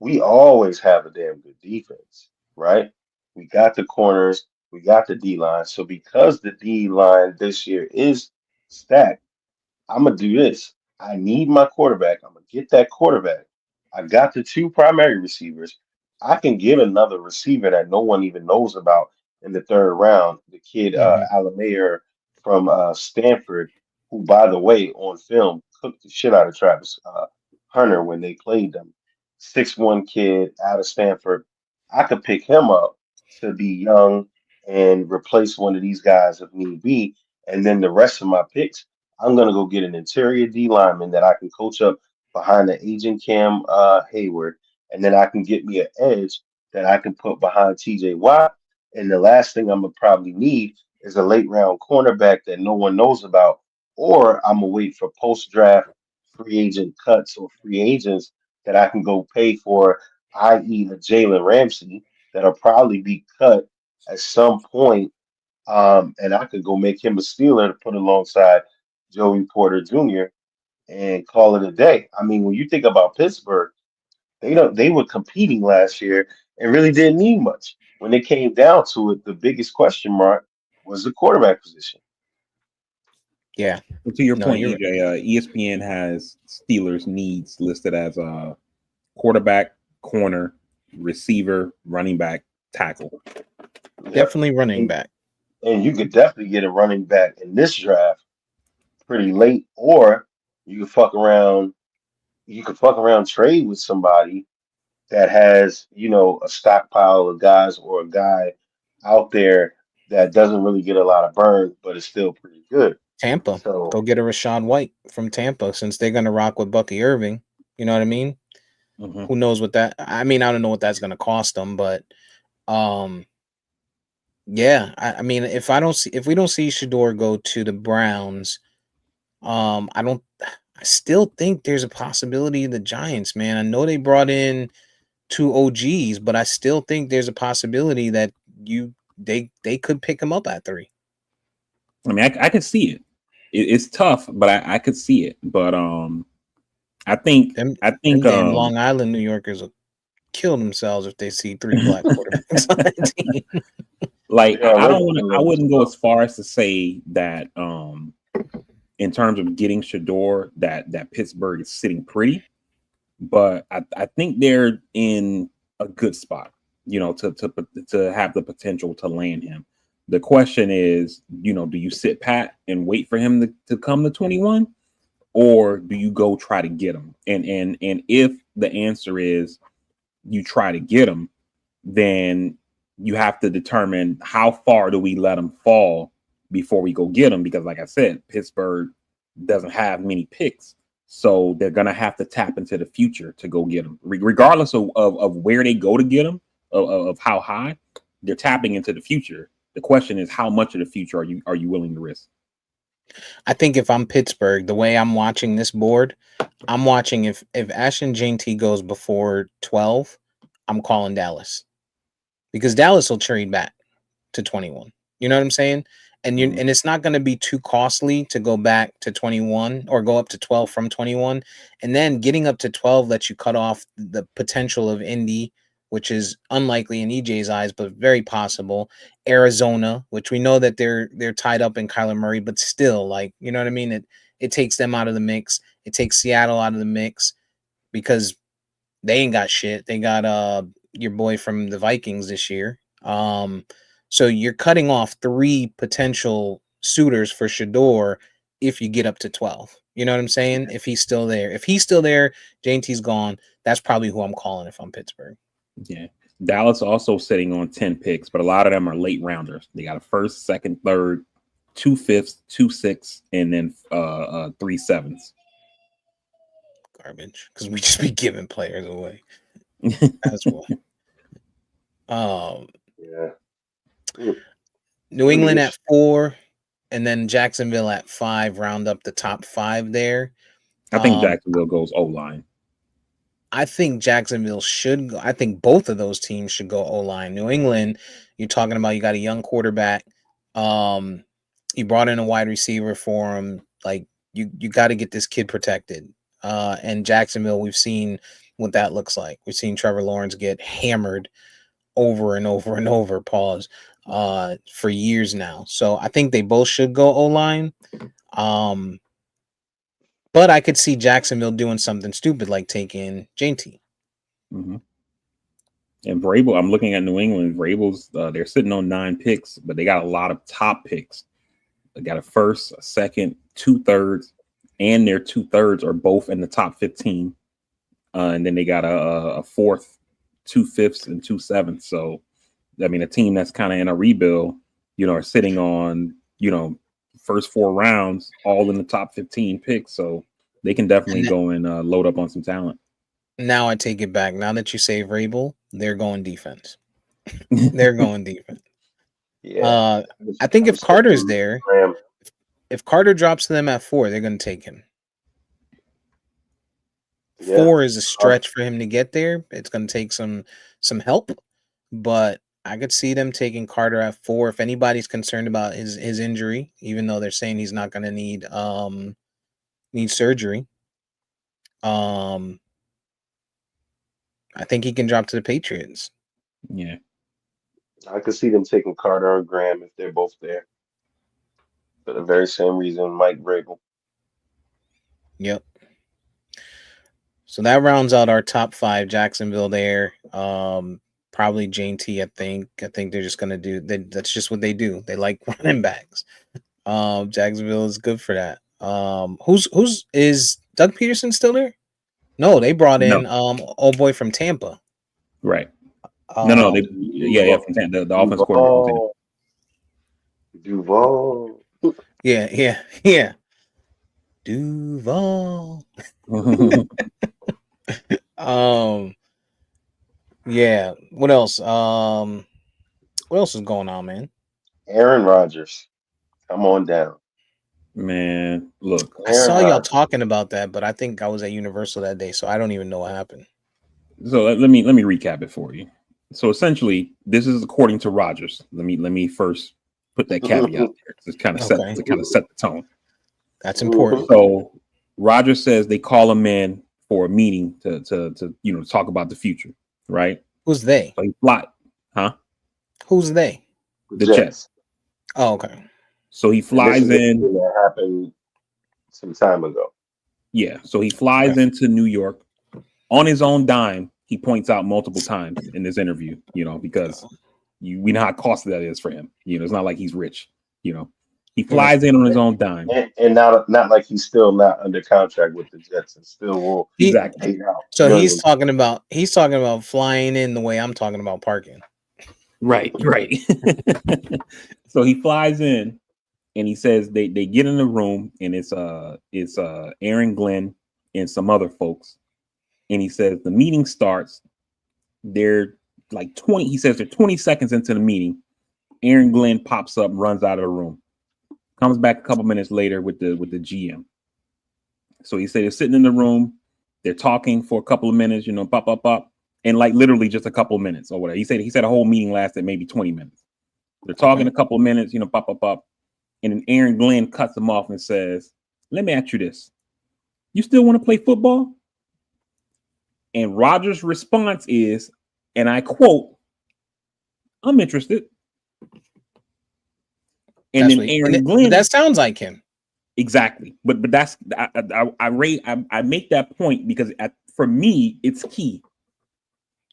We always have a damn good defense, right? We got the corners, we got the D line. So because the D line this year is stacked, I'm gonna do this. I need my quarterback. I'm gonna get that quarterback. I got the two primary receivers. I can get another receiver that no one even knows about in the third round. The kid Hmm. Alamayer from Stanford, who, by the way, on film cooked the shit out of Travis Hunter when they played them. 6'1" kid out of Stanford. I could pick him up to be young and replace one of these guys if need be. And then the rest of my picks. I'm gonna go get an interior D lineman that I can coach up behind the agent Cam Hayward, and then I can get me an edge that I can put behind TJ Watt. And the last thing I'm gonna probably need is a late round cornerback that no one knows about, or I'm gonna wait for post draft free agent cuts or free agents that I can go pay for, i.e., a Jalen Ramsey that'll probably be cut at some point, and I could go make him a Steeler to put alongside Joey Porter Jr. and call it a day. I mean, when you think about Pittsburgh, they were competing last year and really didn't need much. When it came down to it, the biggest question mark was the quarterback position. Yeah. Well, to your No, point, you're right. EJ, ESPN has Steelers needs listed as quarterback, corner, receiver, running back, tackle. Yep. Definitely running And, back. and you could definitely get a running back in this draft pretty late, or you could fuck around. You could fuck around trade with somebody that has, a stockpile of guys or a guy out there that doesn't really get a lot of burn, but is still pretty good. Tampa. So Go get a Rashad White from Tampa since they're gonna rock with Bucky Irving. You know what I mean? Mm-hmm. Who knows what that? I mean, I don't know what that's gonna cost them, but um, yeah. I mean, if we don't see Shador go to the Browns, I don't. I still think there's a possibility of the Giants, man. I know they brought in two OGs, but I still think there's a possibility that they could pick him up at 3. I mean, I could see it. It's tough, but I could see it. But I think Them I them think damn Long Island New Yorkers will kill themselves if they see 3 black quarterbacks on that team. like they I don't already want to. I killing wouldn't go as themselves. far as to say that in terms of getting Shador, that Pittsburgh is sitting pretty, but I think they're in a good spot, to have the potential to land him. The question is, do you sit pat and wait for him to come to 21, or do you go try to get him? And if the answer is you try to get him, then you have to determine how far do we let him fall before we go get him, because like I said, Pittsburgh doesn't have many picks, so they're gonna have to tap into the future to go get him, regardless of where they go to get him, of how high. They're tapping into the future. The question is, how much of the future are you willing to risk? I think if I'm Pittsburgh, the way I'm watching this board, I'm watching if Ashton JT goes before 12, I'm calling Dallas because Dallas will trade back to 21. You know what I'm saying? Mhm. And it's not going to be too costly to go back to 21 or go up to 12 from 21. And then getting up to 12 lets you cut off the potential of Indy, which is unlikely in EJ's eyes, but very possible. Arizona, which we know that they're tied up in Kyler Murray, but still, like, you know what I mean? It takes them out of the mix. It takes Seattle out of the mix because they ain't got shit. They got your boy from the Vikings this year. So you're cutting off 3 potential suitors for Shador if you get up to 12. You know what I'm saying? If he's still there. If he's still there, JT's gone. That's probably who I'm calling if I'm Pittsburgh. Yeah. Dallas also sitting on 10 picks, but a lot of them are late rounders. They got a first, second, third, 2 5s, 2 6, and then 3 7s. Garbage. Because we just be giving players away. That's why. Um, Yeah. Mm. New It'll be England at interesting. 4, and then Jacksonville at 5. Round up the top 5 there. I think Jacksonville goes O-line. I think Jacksonville should go. I think both of those teams should go O-line. New England, you're talking about you got a young quarterback. You brought in a wide receiver for him. Like you got to get this kid protected. And Jacksonville, we've seen what that looks like. We've seen Trevor Lawrence get hammered over and over and over, for years now. So I think they both should go O-line. But I could see Jacksonville doing something stupid like taking JT. Mm-hmm. And Vrabel, I'm looking at New England. Vrabel's they're sitting on 9 picks, but they got a lot of top picks. They got a first, a second, 2/3, and their 2/3 are both in the top 15. And then they got a fourth, 2/5, and 2/7. So, I mean, a team that's kind of in a rebuild, are sitting on, first 4 rounds, all in the top 15 picks. So they can definitely go and load up on some talent. Now I take it back. Now that you say Vrabel, they're going defense. They're going defense. Yeah. I think I if was thinking Carter's there, Graham. if Carter drops to them at 4, they're going to take him. Yeah. 4 is a stretch for him to get there. It's going to take some help, but I could see them taking Carter at 4. If anybody's concerned about his injury, even though they're saying he's not going to need surgery, I think he can drop to the Patriots. Yeah. I could see them taking Carter or Graham if they're both there. For the very same reason, Mike Vrabel. Yep. So that rounds out our top 5. Jacksonville there. Probably JT. I think they're just gonna do. That's just what they do. They like running backs. Jacksonville is good for that. Who's is Doug Peterson still there? No, they brought in old boy from Tampa. Right. No, they from Tampa, the offense coordinator. Duval. Yeah. Duval. Yeah. What else? What else is going on, man? Aaron Rodgers. Come on down. Man, look. I saw y'all talking about that, but I think I was at Universal that day, so I don't even know what happened. So let me recap it for you. So essentially, this is according to Rodgers. Let me first put that caveat there to kind of set the tone. That's important. So Rodgers says they call him in for a meeting to talk about the future, right? Who's they? So he fly, huh? Who's they? The Jets. Oh, okay. So he flies in. That happened some time ago. Yeah. So he flies into New York on his own dime. He points out multiple times in this interview, because we know how costly that is for him. It's not like he's rich. He flies in on his own dime, and not like he's still not under contract with the Jets and still will exactly pay out. So he's talking about flying in the way I'm talking about parking. Right. So he flies in, and he says they get in the room, and it's Aaron Glenn and some other folks, and he says the meeting starts. They're like 20. He says they're 20 seconds into the meeting. Aaron Glenn pops up, runs out of the room, comes back a couple minutes later with the GM. So he said they're sitting in the room, they're talking for a couple of minutes, pop, and like literally just a couple of minutes or whatever. He said a whole meeting lasted maybe 20 minutes. They're talking a couple of minutes, pop, and then Aaron Glenn cuts him off and says, "Let me ask you this: you still want to play football?" And Rodgers' response is, and I quote, "I'm interested." And then Aaron Glenn, that sounds like him. Exactly, but that's I make that point because for me it's key.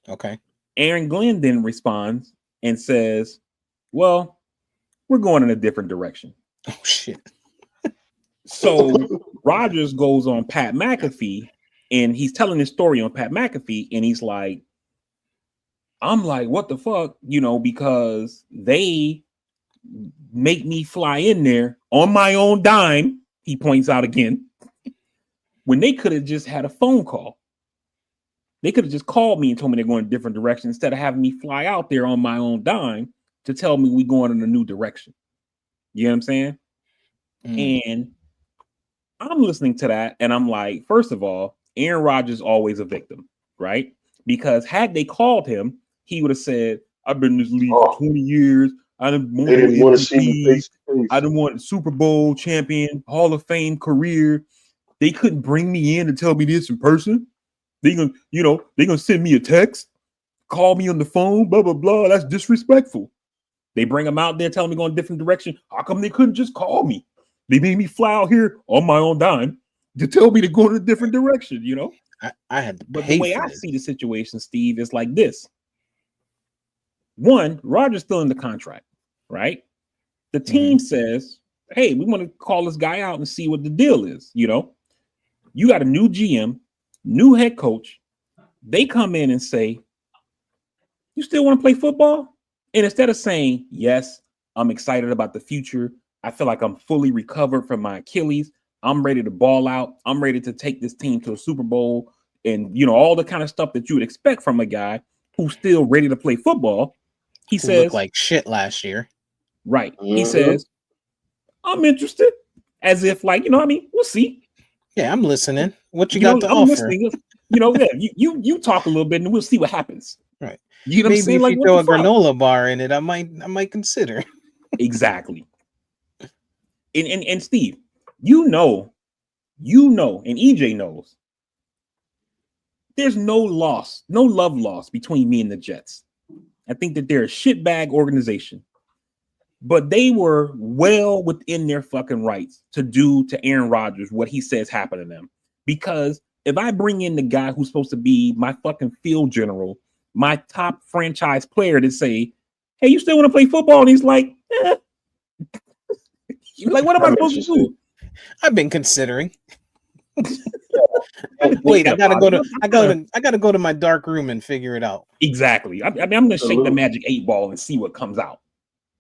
Okay. Aaron Glenn then responds and says, "Well, we're going in a different direction." Oh shit! So Rodgers goes on Pat McAfee and he's telling his story on Pat McAfee, and he's like, "I'm like, what the fuck?" Because they make me fly in there on my own dime, he points out again, when they could have just had a phone call. They could have just called me and told me they're going a different direction instead of having me fly out there on my own dime to tell me we going in a new direction. You know what I'm saying? Mm. And I'm listening to that and I'm like, first of all, Aaron Rodgers is always a victim, right? Because had they called him, he would have said, I've been in this league for Oh, 20 years. I done they multiple didn't want to see me MVPs. face to I face. done won Super Bowl champion, Hall of Fame career. They couldn't bring me in and tell me this in person. They gonna send me a text, call me on the phone, blah blah blah. That's disrespectful. They bring them out there, telling me going a different direction. How come they couldn't just call me? They made me fly out here on my own dime to tell me to go in a different direction. I had to But the pay way for I this. see the situation, Steve, is like this. One, Roger's still in the contract, right? The Hmm. team says, hey, we want to call this guy out and see what the deal is. You got a new GM, new head coach. They come in and say, you still want to play football? And instead of saying, yes, I'm excited about the future, I feel like I'm fully recovered from my Achilles. I'm ready to ball out. I'm ready to take this team to a Super Bowl and, all the kind of stuff that you would expect from a guy who's still ready to play football. He Who looked says, like shit last year? right. He Mm-hmm. says, I'm interested. As if, like, what I mean? We'll see. Yeah, I'm listening. What you got to I'm offer? listening. Yeah, you talk a little bit and we'll see what happens. Right. You know what I'm Maybe saying? if Like, you what throw the a fuck? granola bar in it, I might consider. Exactly. And Steve, you know, and EJ knows there's no loss, no love loss between me and the Jets. I think that they're a shitbag organization, but they were well within their fucking rights to do to Aaron Rodgers what he says happened to them. Because if I bring in the guy who's supposed to be my fucking field general, my top franchise player to say, hey, you still want to play football? And he's like, like, what am I I'm supposed to interested. do? I've been considering. I've been Wait, thinking I gotta about go it. to I gotta go to my dark room and figure it out. Exactly. I mean, I'm going to shake the Salute, magic 8 ball and see what comes out.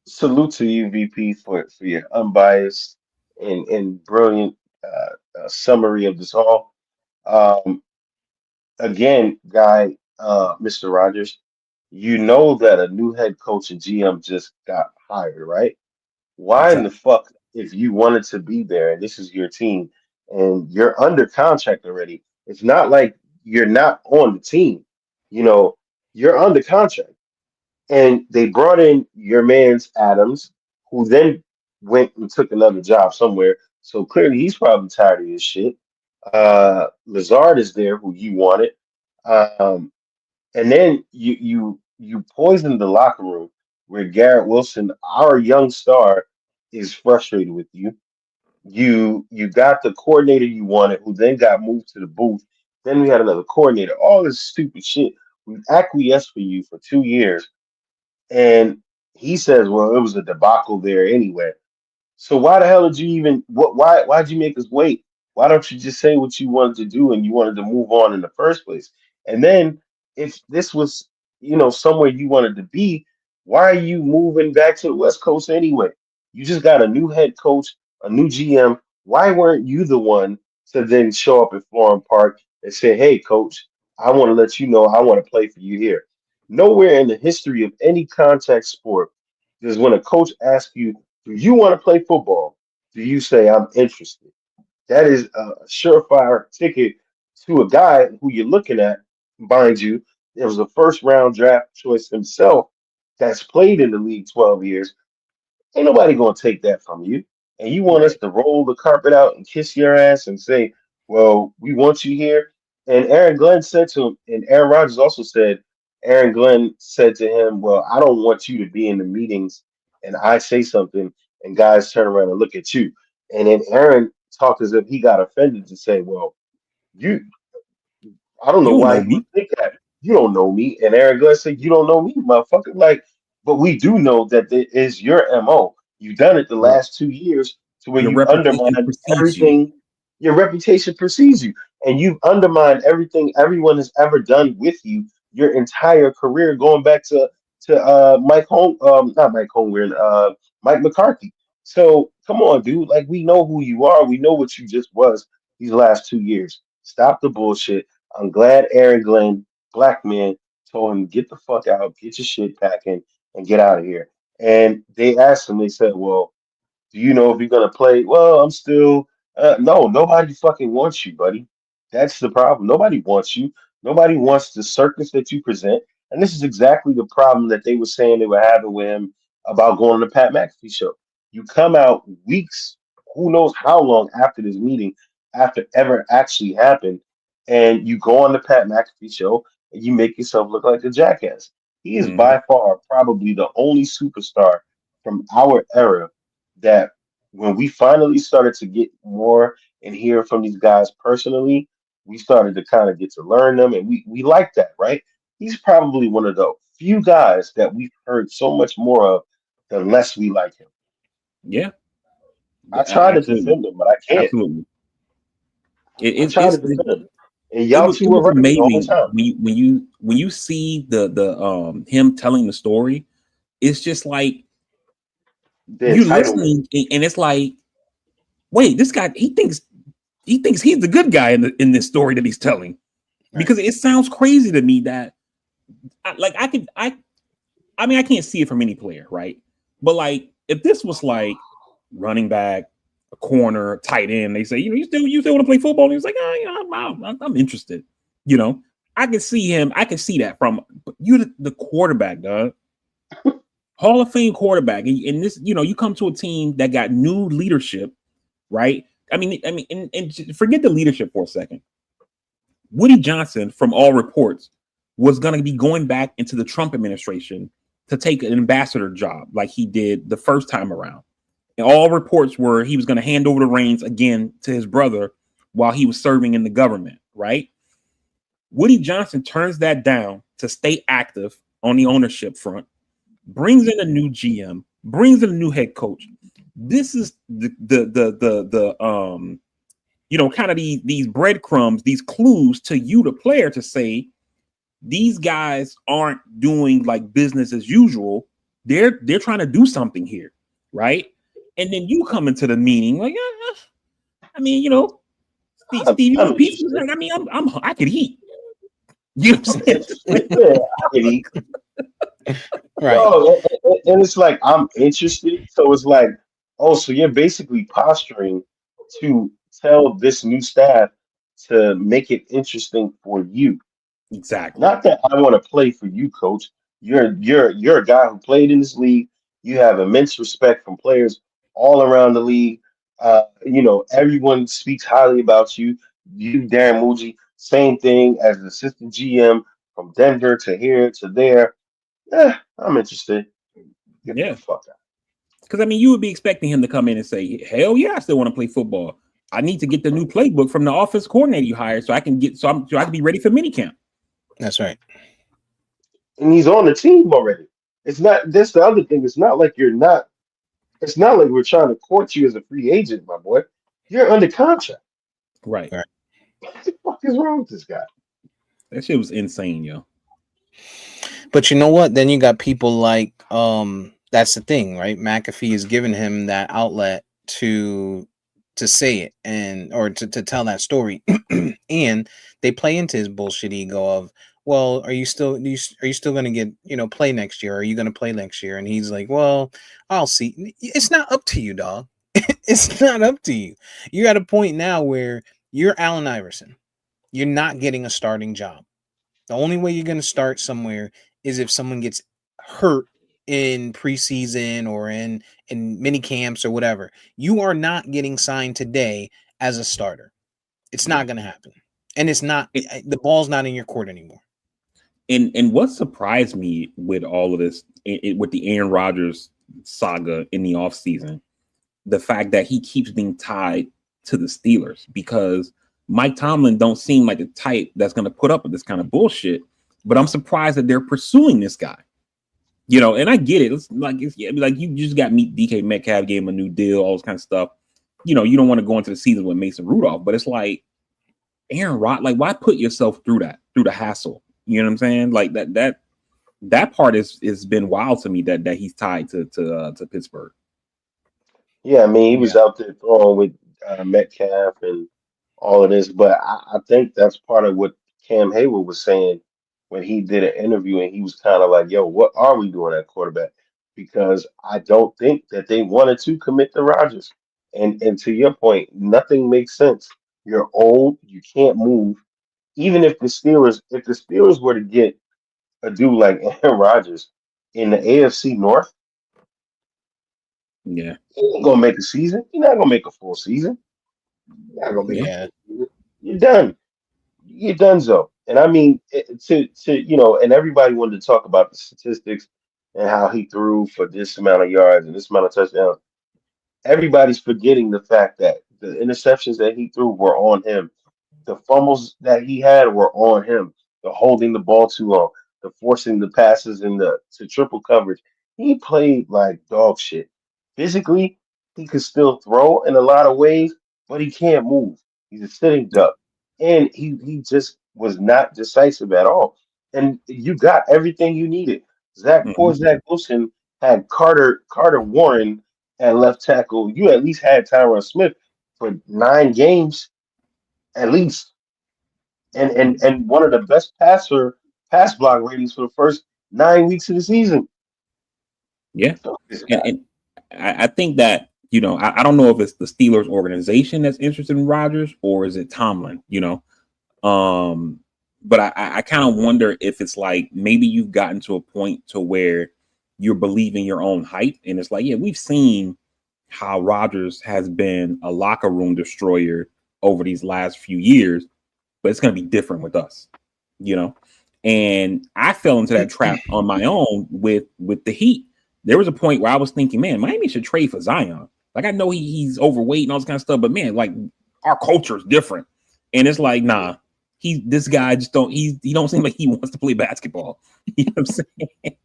salute to you, VP, for your unbiased and brilliant summary of this all. Um, Again, guy, Mr. Rogers, you know that a new head coach and GM just got hired, right? Why in the Exactly. fuck, if you wanted to be there and this is your team and you're under contract already, it's not like you're not on the team. You know, you're under contract. And they brought in your man's Adams, who then went and took another job somewhere. So clearly he's probably tired of his shit. Lazard is there, who you wanted. Um, and then you poisoned the locker room where Garrett Wilson, our young star, is frustrated with you. You got the coordinator you wanted, who then got moved to the booth. Then we had another coordinator. All this stupid shit. We acquiesced for you for 2 years, and he says, "Well, it was a debacle there anyway." So why the hell did you even what why'd you make us wait? Why don't you just say what you wanted to do and you wanted to move on in the first place? And then if this was, somewhere you wanted to be, why are you moving back to the West Coast anyway? You just got a new head coach, a new GM. Why weren't you the one to then show up at Florham Park and say, "Hey, coach, I want to let you know I want to play for you here." Nowhere in the history of any contact sport does when a coach asks you, do you want to play football? Do you say, I'm interested? That is a surefire ticket to a guy who you're looking at, mind you. It was a first round draft choice himself that's played in the league 12 years. Ain't nobody gonna take that from you. And you want us Right. to roll the carpet out and kiss your ass and say, well, we want you here. And Aaron Glenn said to him, and Aaron Rodgers also said, Aaron Glenn said to him, well, I don't want you to be in the meetings and I say something and guys turn around and look at you. And then Aaron talked as if he got offended to say, well, you I don't know You don't why know he would me. think that. You don't know me. And Aaron Glenn said, you don't know me, motherfucker. Like, but we do know that it is your MO. You've done it the Your, last 2 years to where your you've reputation undermined precedes you. everything. Your reputation precedes you. And you've undermined everything everyone has ever done with you your entire career, going back to not Mike Holmgren, Mike McCarthy. So come on, dude. Like we know who you are. We know what you just was these last 2 years. Stop the bullshit. I'm glad Aaron Glenn black men told him, get the fuck out, get your shit packing, and get out of here. And they asked him, they said, well, do you know if you're gonna play? Well, I'm still no, nobody fucking wants you, buddy. That's the problem. Nobody wants you. Nobody wants the circus that you present. And this is exactly the problem that they were saying they were having with him about going on the Pat McAfee show. You come out weeks, who knows how long after this meeting, after ever actually happened, and you go on the Pat McAfee show and you make yourself look like a jackass. He is Mhm. by far probably the only superstar from our era that when we finally started to get more and hear from these guys personally, we started to kind of get to learn them, and we like that, right? He's probably one of the few guys that we've heard so much more of the less we like him. Yeah, I try to absolutely, defend him, but I can't. absolutely. It, I it, try to it's defend him, and it y'all was it two are was right the whole amazing time. when you see the him telling the story. It's just like The you entitlement. listening, and it's like, wait, this guy he thinks he's the good guy in this story that he's telling, Right. because it sounds crazy to me that like I mean I can't see it from any player, right? But like if this was like running back, a corner, tight end, they say, you still want to play football? And he's like, oh, I'm interested. You know, I can see him. I can see that from you, the quarterback, dog. Hall of Fame quarterback, and this, you come to a team that got new leadership, right? And forget the leadership for a second. Woody Johnson, from all reports, was going to be going back into the Trump administration to take an ambassador job like he did the first time around. And all reports were he was going to hand over the reins again to his brother while he was serving in the government, right? Woody Johnson turns that down to stay active on the ownership front, brings in a new GM, brings in a new head coach. This is the kind of these breadcrumbs, these clues to you, the player, to say these guys aren't doing like business as usual. They're trying to do something here, right? And then you come into the meeting like, I mean, Steve, you I'm want pizza? interested. Like, I mean, I could eat. You know what I'm I'm saying? interested. Yeah, I can eat. Right. No, and it's like I'm interested. So it's like, oh, so you're basically posturing to tell this new staff to make it interesting for you. Exactly. Not that I want to play for you, coach. You're a guy who played in this league. You have immense respect from players all around the league. Everyone speaks highly about you. You, Darren Muji, same thing as the assistant GM from Denver to here to there. I'm interested. Get the Yeah. fuck out. Because I mean, you would be expecting him to come in and say, "Hell yeah, I still want to play football. I need to get the new playbook from the offense coordinator you hired, so I can so I can be ready for minicamp." That's right. And he's on the team already. It's not. That's the other thing. It's not like you're not. It's not like we're trying to court you as a free agent, my boy. You're under contract. Right. Right. What the fuck is wrong with this guy? That shit was insane, yo. But you know what? Then you got people like that's the thing, right? McAfee is giving him that outlet to say it and or to tell that story. And they play into his bullshit ego of, well, are you still gonna get, play next year? Are you gonna play next year? And he's like, well, I'll see. It's not up to you, dog. It's not up to you. You're at a point now where you're Allen Iverson. You're not getting a starting job. The only way you're going to start somewhere is if someone gets hurt in preseason or in mini camps or whatever. You are not getting signed today as a starter. It's Yeah. not going to happen. And it's not It, the ball's not in your court anymore. and what surprised me with all of this, with the Aaron Rodgers saga in the offseason, the fact that he keeps being tied to the Steelers, because Mike Tomlin don't seem like the type that's going to put up with this kind of bullshit. But I'm surprised that they're pursuing this guy. And I get it. It's like you just got meet DK Metcalf, gave him a new deal, all this kind of stuff. You don't want to go into the season with Mason Rudolph, but it's like Aaron Rod, like why put yourself through the hassle? You know what I'm saying? Like that part is been wild to me that he's tied to Pittsburgh. Yeah, I mean, he was Yeah. out there throwing with Metcalf and all of this, but I think that's part of what Cam Hayward was saying when he did an interview and he was kind of like, "Yo, what are we doing at quarterback?" Because I don't think that they wanted to commit to Rodgers. And to your point, nothing makes sense. You're old, you can't move. Even if the Steelers were to get a dude like Aaron Rodgers in the AFC North, Yeah, he ain't gonna make a season. You're not gonna make a full season. You're not gonna make a yeah, Yeah. full season. You're done. You're done, so. And I mean, and everybody wanted to talk about the statistics and how he threw for this amount of yards and this amount of touchdowns. Everybody's forgetting the fact that the interceptions that he threw were on him. The fumbles that he had were on him. The holding the ball too long, the forcing the passes in the to triple coverage. He played like dog shit. Physically, he could still throw in a lot of ways, but he can't move. He's a sitting duck. And he just was not decisive at all. And you got everything you needed. hmm Zach Wilson had Carter Warren at left tackle. You at least had Tyron Smith for 9 games at least, and one of the best pass block ratings for the first 9 weeks of the season. yeah. So this guy, And I think that I don't know if it's the Steelers organization that's interested in Rodgers or is it Tomlin. Um, but I kind of wonder if it's like maybe you've gotten to a point to where you're believing your own hype, and it's like, yeah, we've seen how Rodgers has been a locker room destroyer over these last few years, but it's going to be different with us, you know. And I fell into that trap on my own with the Heat. There was a point where I was thinking, man, Miami should trade for Zion. Like I know he's overweight and all this kind of stuff, but man, like our culture is different. And it's like, nah, this guy just he don't seem like he wants to play basketball. You know what I'm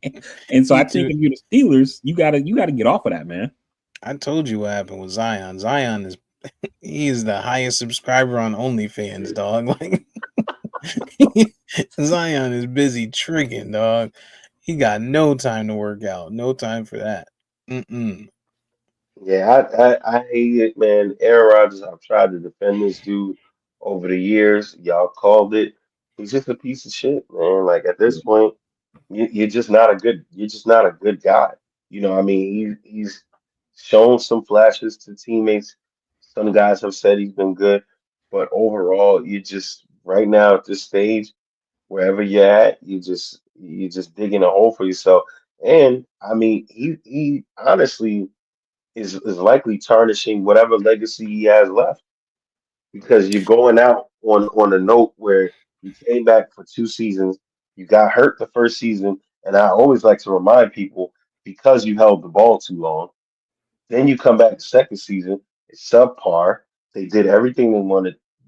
saying? And so He I think too. if you're the Steelers, you gotta get off of that, man. I told you what happened with Zion. Zion is he's the highest subscriber on OnlyFans, dog. Like Zion is busy tricking, dog. He got no time to work out. No time for that. Mm-mm. yeah, I hate it, man. Aaron Rodgers, I've tried to defend this dude over the years. Y'all called it. He's just a piece of shit, man. Like at this point, you're just not a good guy. I mean, he's shown some flashes to teammates. Some guys have said he's been good, but overall, you just right now at this stage, wherever you're at, you're just digging a hole for yourself. And I mean, he honestly is likely tarnishing whatever legacy he has left because you're going out on a note where you came back for 2 seasons, you got hurt the first season, and I always like to remind people because you held the ball too long, then you come back the second season, it's subpar. They did everything you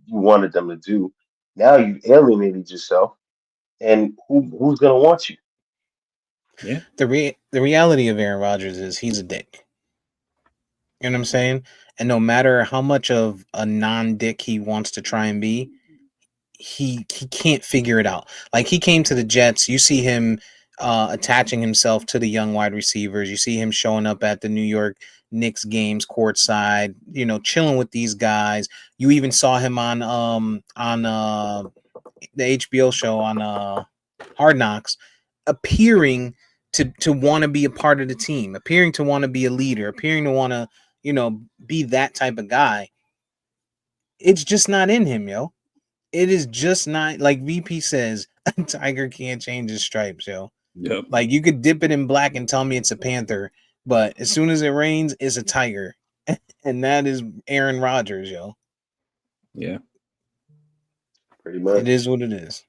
wanted them to do. Now you alienated yourself, and who's gonna want you? Yeah, The reality of Aaron Rodgers is he's a dick. You know what I'm saying? And no matter how much of a non-dick he wants to try and be, he can't figure it out. Like he came to the Jets, you see him attaching himself to the young wide receivers. You see him showing up at the New York Knicks games courtside, chilling with these guys. You even saw him on the HBO show on Hard Knocks, appearing to want to be a part of the team, appearing to want to be a leader, appearing to want to be that type of guy. It's just not in him, yo. It is just not, like VP says, a tiger can't change his stripes, yo. yep, Like you could dip it in black and tell me it's a panther, but as soon as it rains, it's a tiger. And that is Aaron Rodgers, yo. yeah. Pretty It much, is what it is.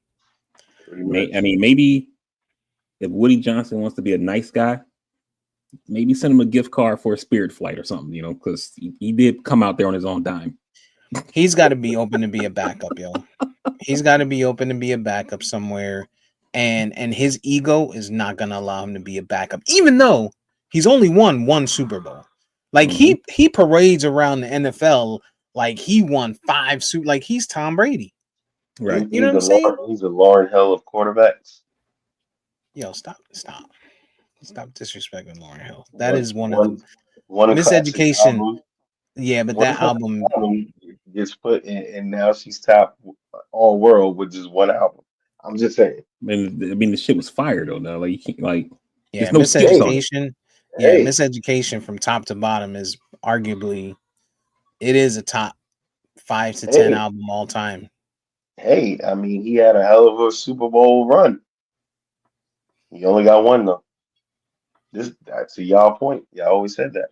pretty I much. mean, maybe if Woody Johnson wants to be a nice guy, maybe send him a gift card for a Spirit flight or something, because he did come out there on his own dime. He's got to be open to be a backup, yo. He's got to be open to be a backup somewhere, and his ego is not gonna allow him to be a backup, even though he's only won one Super Bowl. Like Hmm. he parades around the NFL like he won like he's Tom Brady. Right. You know what I'm saying? He's the Lauren Hill of quarterbacks. Yo, stop disrespecting Lauren Hill. That One is one of one the one a classic miseducation. album. Yeah, but One that classic album, album gets put in, and now she's top all world with just one album. I'm just saying. And I mean, the shit was fire though. Now, like you can't like. Yeah, There's no skips on it. Miseducation. Yeah, Hey, Miseducation from top to bottom is arguably it is a top 5 to 10 hey, album all time. hey. I mean, he had a hell of a Super Bowl run. He only got one though. That's to y'all point. Y'all always said that.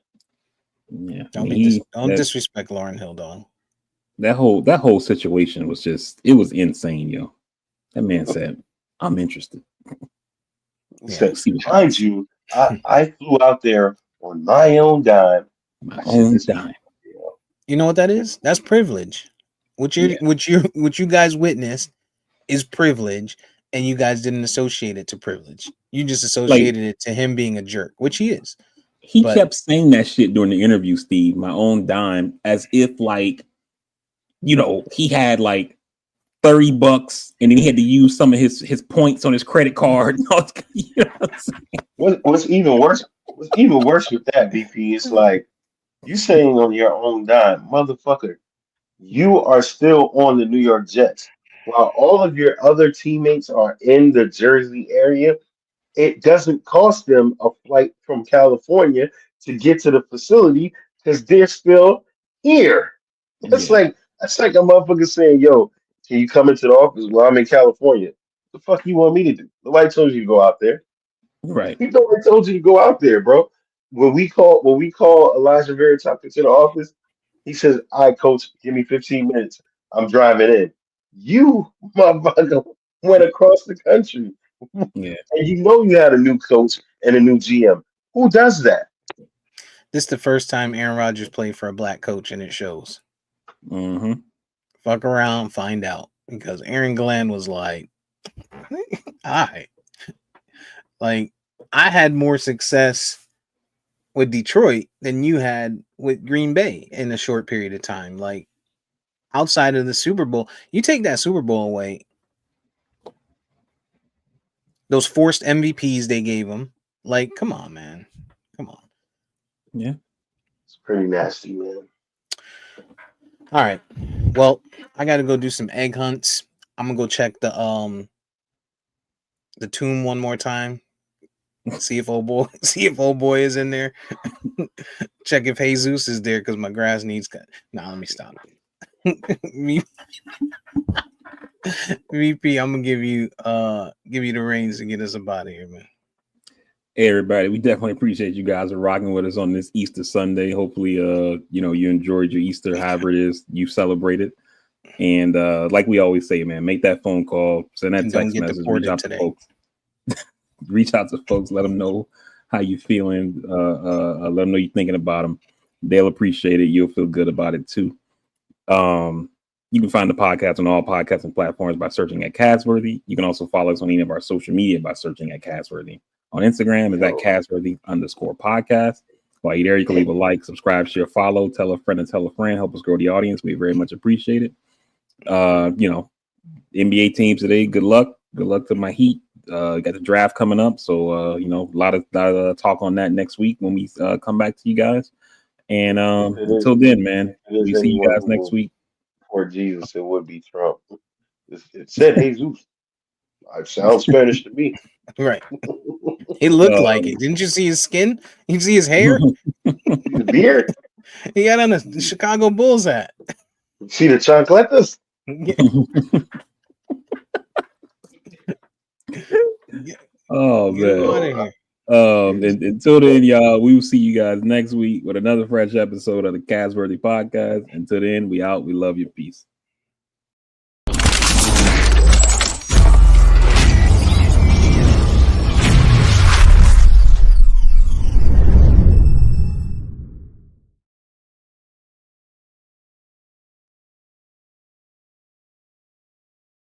Yeah, I Don't mean, be don't disrespect Lauren Hill, dog. that whole situation was just it was insane, yo. That man said, "I'm interested. Yeah. So, We'll see what mind happens." you, I flew out there on my own dime. My I said, own this is dime. real. You know what that is? That's privilege. Yeah, What you guys witnessed is privilege, and you guys didn't associate it to privilege. You just like associated it to him being a jerk, which he is. he But kept saying that shit during the interview, Steve. My own dime, as if like he had like $30, and then he had to use some of his points on his credit card. You know what I'm saying? What's even worse? What's even worse with that, BP? It's like you saying on your own dime, motherfucker. You are still on the New York Jets, while all of your other teammates are in the Jersey area. It doesn't cost them a flight from California to get to the facility because they're still here. That's Yeah, like that's like a motherfucker saying, "Yo, can you come into the office while I'm in California?" The fuck you want me to do? Nobody told you to go out there. right. Nobody told you to go out there, bro. When we call Elijah Vera Tucker to the office, he says, "All right, coach, give me 15 minutes. I'm driving in." You, motherfucker, went across the country. Yeah. And you know you had a new coach and a new GM. Who does that? this is the first time Aaron Rodgers played for a black coach, and it shows. Mm-hmm. Fuck around, find out. Because Aaron Glenn was like, I like I had more success with Detroit than you had with Green Bay in a short period of time. Like outside of the Super Bowl, you take that Super Bowl away, those forced MVPs they gave him. Like, come on, man. Come on. Yeah. It's pretty nasty, man. All right. Well, I gotta go do some egg hunts. I'm gonna go check the tomb one more time. See if old boy is in there. Check if Jesus is there because my grass needs cut. Nah, let me stop. VP, I'm gonna give you the reins to get us up out of here, man. Hey everybody, we definitely appreciate you guys are rocking with us on this Easter Sunday. Hopefully you enjoyed your Easter, however it is you celebrated. And like we always say, man, make that phone call, send that And don't text get message, reach deported out to today. folks. Reach out to folks, let them know how you feeling, let them know you're thinking about them. They'll appreciate it. You'll feel good about it too. You can find the podcast on all podcasting platforms by searching at Casworthy. You can also follow us on any of our social media by searching at Casworthy. On Instagram is at Yo, Casworthy_podcast. While you're there, you can leave a like, subscribe, share, follow, tell a friend and tell a friend. Help us grow the audience. We very much appreciate it. NBA teams today. Good luck. Good luck to my Heat. Got the draft coming up, so a lot of talk on that next week when we come back to you guys. And if it is until then, man, if it is we see you anyone guys who next will week. for Jesus, it would be Trump. It said Jesus. It sounds Spanish to me. Right. He looked like Um, it. Didn't you see his skin? You see his hair? The beard. He got on a Chicago Bulls hat. See the chancletas. Yeah. oh Get him out man. of here. Until then, y'all, we will see you guys next week with another fresh episode of the Casworthy Podcast. Until then, we out. We love you. Peace.